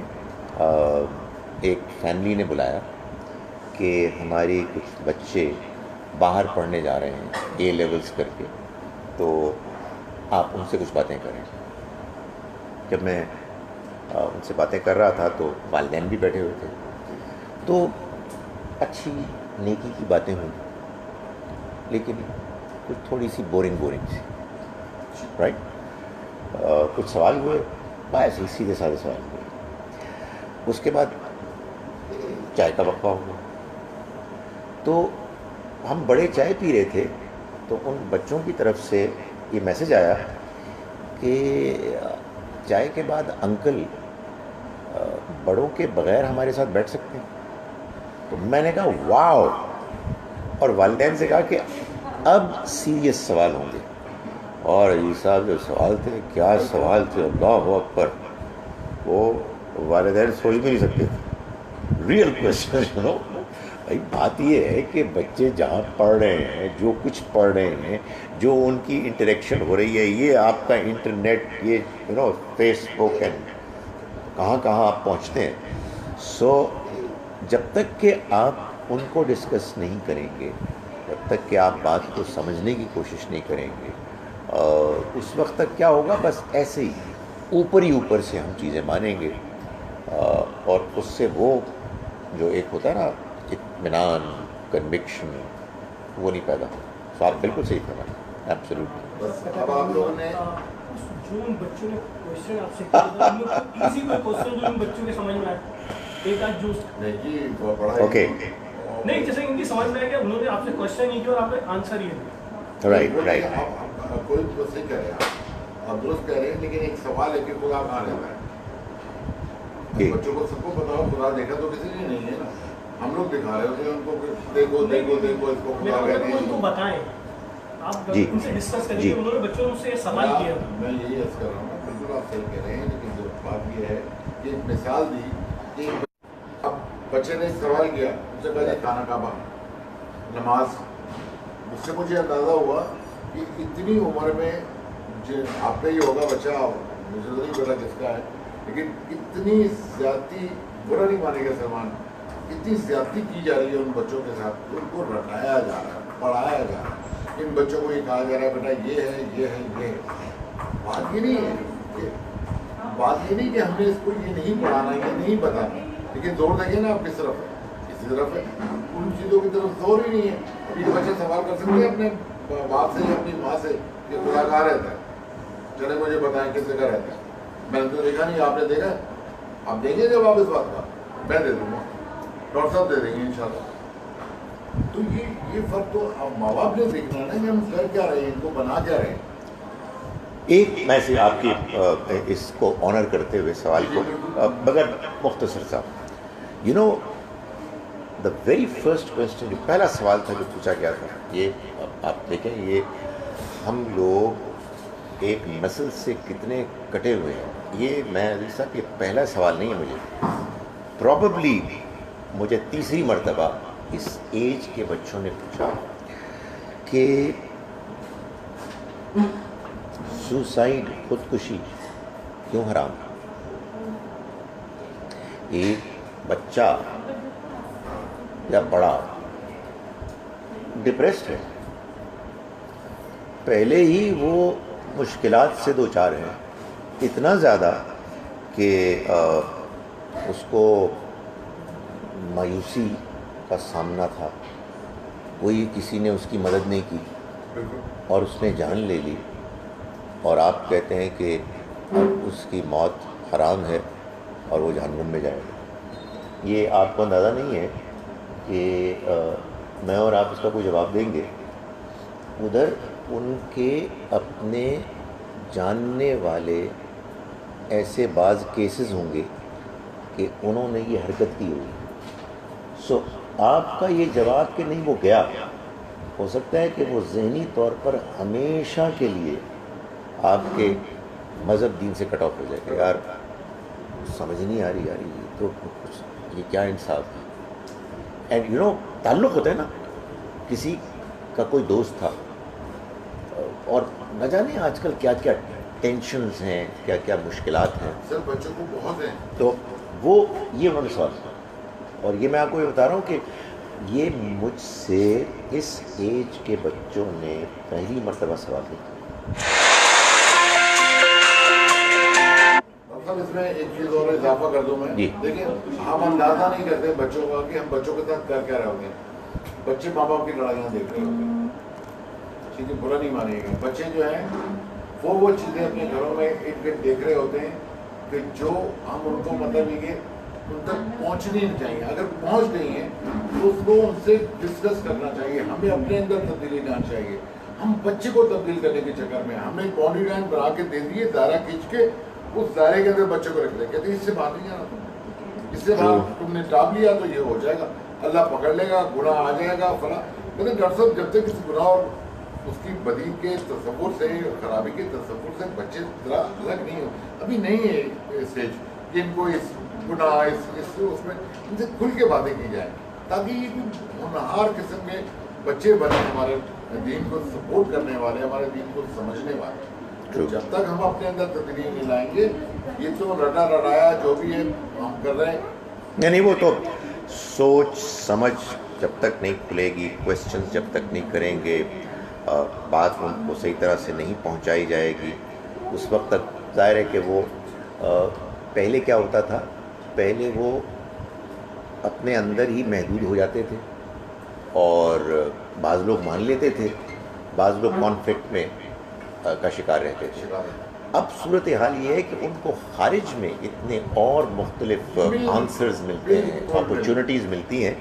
ایک فیملی نے بلایا کہ ہماری کچھ بچے باہر پڑھنے جا رہے ہیں اے لیولز کر کے، تو آپ ان سے کچھ باتیں کریں۔ جب میں ان سے باتیں کر رہا تھا تو والدین بھی بیٹھے ہوئے تھے، تو اچھی نیکی کی باتیں ہوئیں، لیکن کچھ تھوڑی سی بورنگ سی، رائٹ؟ کچھ سوال ہوئے، ایسے ہی سیدھے سادھے سوال ہوئے۔ اس کے بعد چائے کا وقفہ ہوا، تو ہم بڑے چائے پی رہے تھے، تو ان بچوں کی طرف سے یہ میسج آیا کہ چائے کے بعد انکل بڑوں کے بغیر ہمارے ساتھ بیٹھ سکتے ہیں؟ تو میں نے کہا واو، اور والدین سے کہا کہ اب سیریس سوال ہوں گے، اور یہ صاحب جو سوال تھے، کیا سوال تھے، اللہ اکبر، وہ والدین سوچ بھی نہیں سکتے تھے، ریئل کویسچن۔ بھائی بات یہ ہے کہ بچے جہاں پڑھ رہے ہیں، جو کچھ پڑھ رہے ہیں، جو ان کی انٹریکشن ہو رہی ہے، یہ آپ کا انٹرنیٹ، یہ فیس بک اینڈ کہاں کہاں آپ پہنچتے ہیں۔ سو جب تک کہ آپ ان کو ڈسکس نہیں کریں گے، جب وقت تک کہ آپ بات کو سمجھنے کی کوشش نہیں کریں گے اس وقت تک کیا ہوگا، بس ایسے ہی اوپر سے ہم چیزیں مانیں گے اور اس سے وہ جو ایک ہوتا ہے نا اطمینان، کنوکشن، وہ نہیں پیدا ہو. تو آپ بالکل صحیح فرمائیں، ایبسلیوٹلی. بس اب آپ لوگوں نے جو ان بچوں نے کوشچن آپ سے کیا ان لوگ کو ایزی کوئی کوشچن جو ان بچوں کے سمجھ میں آئے، ایک آج جو نہیں جی بڑا اوکے نہیں جیسے ان کی سمجھ میں آیا کہ انہوں نے آپ سے کوشچن نہیں کیا اور آپ نے آنسر ہی دیا. رائٹ. کوئی تو صحیح کہہ رہے ہیں آپ درست کہہ رہے ہیں، لیکن ایک سوال ہے کہ خدا کہاں رہتا ہے. بچوں کو سب کو پتا ہو خدا دیکھا تو کسی نے نہیں ہے نا، ہم لوگ دکھا رہے ہوتے ہیں ان کو دیکھو دیکھو دیکھو اس کو خدا کہتے ہیں. ان کو بتائیں آپ جی ان سے ڈسکس کریں جی. کہ انہوں نے بچوں نے مجھ سے یہ سوال کیا. میں یہی عرض کر رہا ہوں، بالکل آپ صحیح کہہ رہے ہیں، لیکن جو بات یہ ہے کہ ایک مثال دی کہ اب بچے نے ایک سوال کیا، اس سے کہا جی کھانا کعبہ، نماز. اس سے مجھے اندازہ ہوا کہ اتنی عمر میں آپ کا ہی ہوگا بچہ، مجھے تو نہیں پتا کس کا ہے، لیکن اتنی زیادتی، برا نہیں مانے گا سلمان، اتنی زیادتی کی جا رہی ہے ان بچوں کے ساتھ، ان کو رٹایا جا رہا ہے، پڑھایا جا رہا ہے. ان بچوں کو یہ کہا جا رہا ہے بیٹا یہ ہے یہ ہے یہ ہے. بات یہ نہیں ہے کہ ہم نے اس کو یہ نہیں پڑھانا، یہ نہیں بتانا، لیکن زور دیکھیں نا آپ کس طرف ہے، کسی طرف ہے، ان چیزوں کی طرف زور ہی نہیں ہے. اب یہ بچے سوال کر سکتے ہیں اپنے باپ سے یا اپنی ماں سے کہ خدا کہاں رہتا ہے، چلے مجھے بتائیں کس جگہ رہتا ہے. میں نے تو دیکھا نہیں، آپ نے دیکھا؟ آپ دیں گے جب آپ اس بات کا؟ میں دے دوں گا، ڈاکٹر صاحب دے دیں گے انشاءاللہ. تو یہ فرق تو اب ماں باپ نے دیکھنا ہے نا کہ ہم کر کیا رہے ہیں، ان کو بنا کیا رہے ہیں. ایک میں سے آپ کی اس کو آنر کرتے ہوئے سوال کو مگر مختصر صاحب، you know the very first question, جو پہلا سوال تھا جو پوچھا گیا تھا، یہ آپ دیکھیں یہ ہم لوگ ایک نسل سے کتنے کٹے ہوئے ہیں. یہ میں عزیز صاحب یہ پہلا سوال نہیں ہے مجھے، پروبیبلی مجھے تیسری مرتبہ اس ایج کے بچوں نے پوچھا کہ سوسائڈ، خودکشی کیوں حرام. ایک بچہ یا بڑا ڈپریسڈ ہے، پہلے ہی وہ مشکلات سے دوچار ہیں اتنا زیادہ کہ اس کو مایوسی کا سامنا تھا، کوئی کسی نے اس کی مدد نہیں کی اور اس نے جان لے لی، اور آپ کہتے ہیں کہ اب اس کی موت حرام ہے اور وہ جہنم میں جائے گا. یہ آپ کو اندازہ نہیں ہے کہ میں اور آپ اس کا کوئی جواب دیں گے. ادھر ان کے اپنے جاننے والے ایسے بعض کیسز ہوں گے کہ انہوں نے یہ حرکت کی ہوگی. سو آپ کا یہ جواب کہ نہیں وہ گیا، ہو سکتا ہے کہ وہ ذہنی طور پر ہمیشہ کے لیے آپ کے مذہب دین سے کٹ آف ہو جائے کہ یار سمجھ نہیں آ رہی یار یہ تو یہ کیا انصاف ہے. اینڈ یو نو تعلق ہوتا ہے نا، کسی کا کوئی دوست تھا اور نہ جانے آج کل کیا کیا ٹینشنز ہیں، کیا کیا مشکلات ہیں. سر بچوں کو بہت ہیں. تو وہ یہ انہوں نے سوال تھا، اور یہ میں آپ کو یہ بتا رہا ہوں کہ یہ مجھ سے اس ایج کے بچوں نے پہلی مرتبہ سوال کیا. اس میں ایک چیز اور اضافہ کر دوں میں. جی. دیکھیں ہم اندازہ نہیں کرتے بچوں کا کہ ہم بچوں کے ساتھ کر کیا رہے ہوتے ہیں. بچے ماں باپ کی لڑائیاں دیکھ رہے ہوتے ہیں، ٹھیک ہے، برا نہیں مانے گا. بچے جو ہیں وہ چیزیں اپنے گھروں میں ایک دیکھ رہے ہوتے ہیں کہ جو ہم ان کو مطلب یہ کہ ان تک پہنچنی نہیں چاہیے. اگر پہنچ گئی ہیں تو اس کو ان سے ڈسکس کرنا چاہیے. ہمیں اپنے اندر تبدیلی لانا چاہیے. ہم بچے کو تبدیل کرنے کے چکر میں ہم ایک باؤنڈری لائن بنا کے دے دیے، دائرہ کھینچ کے اس دائرے کے اندر بچے کو رکھ دیں، کہتے ہیں اس سے باہر نہیں جانا، تم اس سے باہر تم نے ٹاپ لیا تو یہ ہو جائے گا، اللہ پکڑ لے گا، گناہ آ جائے گا فلاں. کہتے ہیں ڈاکٹر صاحب جب تک اس گناہ اور اس کی بدی کے تصور سے، خرابی کے تصور سے بچے ذرا الگ نہیں ہو، ابھی نہیں ہے اسٹیج کہ ان کو اس گناہ اس میں ان سے کھل کے باتیں کی جائیں تاکہ یہ ہونہار قسم کے بچے بنے، ہمارے دین کو سپورٹ کرنے والے، ہمارے دین کو سمجھنے والے. جب تک ہم اپنے اندر تبدیلی نہیں لائیں گے، یہ تو رٹا رٹایا جو بھی ہے ہم کر رہے ہیں. نہیں وہ تو سوچ سمجھ جب تک نہیں کھلے گی، کویسچنز جب تک نہیں کریں گے، بات ان کو صحیح طرح سے نہیں پہنچائی جائے گی، اس وقت تک ظاہر ہے کہ وہ پہلے کیا ہوتا تھا، پہلے وہ اپنے اندر ہی محدود ہو جاتے تھے اور بعض لوگ مان لیتے تھے، بعض لوگ کانفلکٹ میں کا شکار رہتے تھے۔ اب صورتحال یہ ہے کہ ان کو خارج میں اتنے اور مختلف آنسرز ملتے ہیں، اپرچونٹیز ملتی ہیں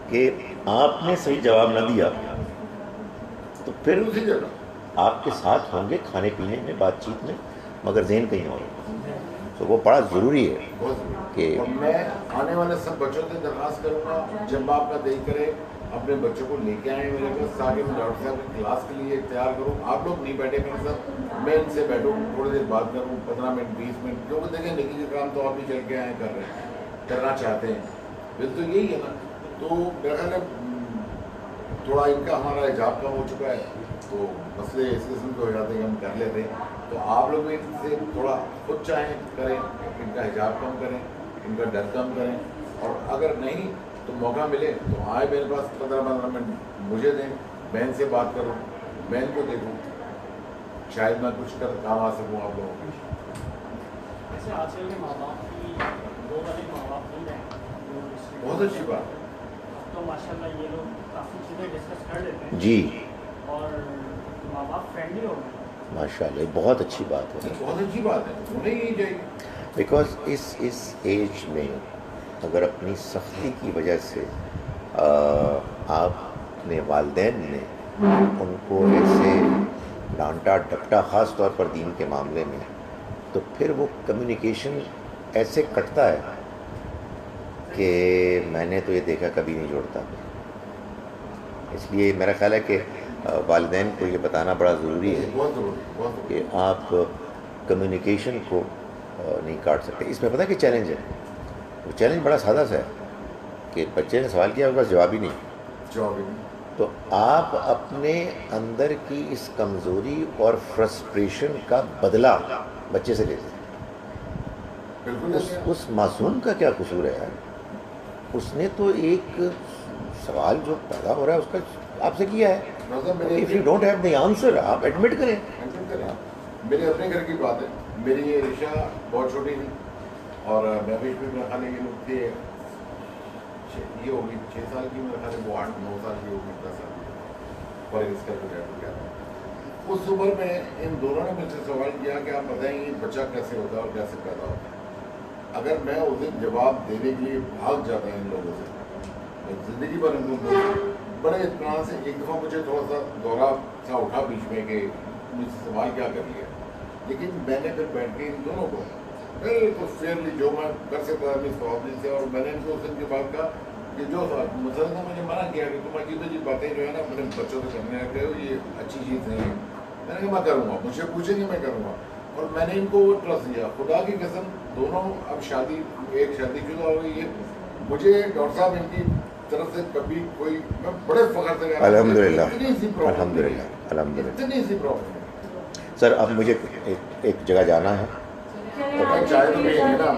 کہ آپ نے صحیح جواب نہ دیا تو پھر آپ کے ساتھ ہوں گے کھانے پینے میں، بات چیت میں، مگر ذہن کہیں اور ہوگا۔ تو وہ بڑا ضروری ہے کہ اور میں آنے والے سب بچوں سے درخواست کروں گا، جب آپ کا دل کرے اپنے بچوں کو لے کے آئیں میرے پاس تاکہ میں ڈاکٹر صاحب کی کلاس کے لیے تیار کروں۔ آپ لوگ نہیں بیٹھے میرے ساتھ، میں ان سے بیٹھوں، تھوڑی دیر بات کروں، 15 منٹ 20 منٹ، کیونکہ دیکھیں نکی کے کام تو آپ بھی چل کے آئے کر رہے ہیں، کرنا چاہتے ہیں، پھر تو یہی ہے نا۔ تو میرا خیال ہے تھوڑا ان کا ہمارا حجاب کم ہو چکا ہے، تو مسئلے اس قسم کے ہو جاتے ہیں کہ ہم کر لیتے ہیں۔ تو آپ لوگ بھی ان سے تھوڑا خود چاہیں کریں، ان کا حجاب کم کریں، ان کا ڈر کم کریں، اور اگر نہیں تو موقع ملے تو آئے میرے پاس 15 منٹ مجھے دیں، میں ان سے بات کروں، میں ان کو دیکھوں، شاید میں کچھ کام آ سکوں آپ لوگوں کی۔ ایسے آج کل کے ماں باپ کی دو والے ماں باپ نہیں رہے، بہت اچھی بات ہے۔ تو ماشاء اللہ یہ لوگ کافی چیزیں ڈسکس کر لیتے ہیں جی اور ماں باپ فرینڈلی ہو گئے۔ ماشاء اللہ بہت اچھی بات ہے، بہت اچھی بات ہے، انہیں یہی چاہیے۔ بیکاز اس ایج میں اگر اپنی سختی کی وجہ سے آپ نے والدین نے ان کو ایسے ڈانٹا ڈپٹا، خاص طور پر دین کے معاملے میں، تو پھر وہ کمیونیکیشن ایسے کٹتا ہے کہ میں نے تو یہ دیکھا کبھی نہیں جوڑتا۔ اس لیے میرا خیال ہے کہ والدین کو یہ بتانا بڑا ضروری ہے بہت ضروری، بہت ضروری۔ کہ آپ کمیونیکیشن کو نہیں کاٹ سکتے۔ اس میں پتہ کہ چیلنج ہے، وہ چیلنج بڑا سادہ سا ہے کہ بچے نے سوال کیا، اس کے پاس جواب ہی نہیں، جواب تو آپ اپنے اندر کی اس کمزوری اور فرسٹریشن کا بدلہ بچے سے لیتے ہیں۔ بالکل اس معصوم کا کیا قصور ہے یار؟ اس نے تو ایک سوال جو پیدا ہو رہا ہے اس کا آپ سے کیا ہے۔ If you don't have the answer آپ ایڈمٹ کریں۔ میرے اپنے گھر کی بات ہے، میری یہ رشا بہت چھوٹی تھی اور میں بھی میرے خیال یہ لوگ تھے، یہ ہوگی 6 سال کی، میرے خیال ہے وہ 8-9 سال کی ہوگی، 10 سال کی، اور اس کا گیا تھا۔ اس عمر میں ان دونوں نے مجھ سے سوال کیا کہ آپ بتائیں یہ بچہ کیسے ہوتا ہے اور کیسے پیدا ہوتا ہے۔ اگر میں اس دن جواب دینے کے لیے بھاگ جاتا ان لوگوں سے، زندگی بھر ان کو بڑے اطمینان سے، ایک دفعہ مجھے تھوڑا سا دورہ سا اٹھا بیچ میں کہ مجھ سے سوال کیا کر لیا، لیکن میں نے پھر بیٹھ کے ان دونوں کو بالکل فیئرلی جو میں کر سکتا تھا اس پرابلم سے، اور میں نے ان کو اس دن کے بعد کہا کہ جو مسلم نے مجھے منع کیا کہ تم عجیب عجیب باتیں جو ہے نا اپنے بچوں سے کرنے لگے ہو، یہ اچھی چیز نہیں ہے۔ میں نے کہا میں کروں گا، مجھ سے پوچھیں گے میں کروں گا، اور میں نے ان کو وہ ٹرسٹ دیا۔ خدا کی قسم دونوں اب شادی، ایک شادی شدہ ہو گئی ہے، مجھے ڈاکٹر صاحب ان کی طرف سے کبھی کوئی، میں بڑے فخر سے الحمدللہ اتنی سی پرابلم، الحمدللہ الحمدللہ۔ اتنی سی پرابلم۔ سر اب مجھے ایک جگہ جانا ہے، چائے تو نہیں ہے نا۔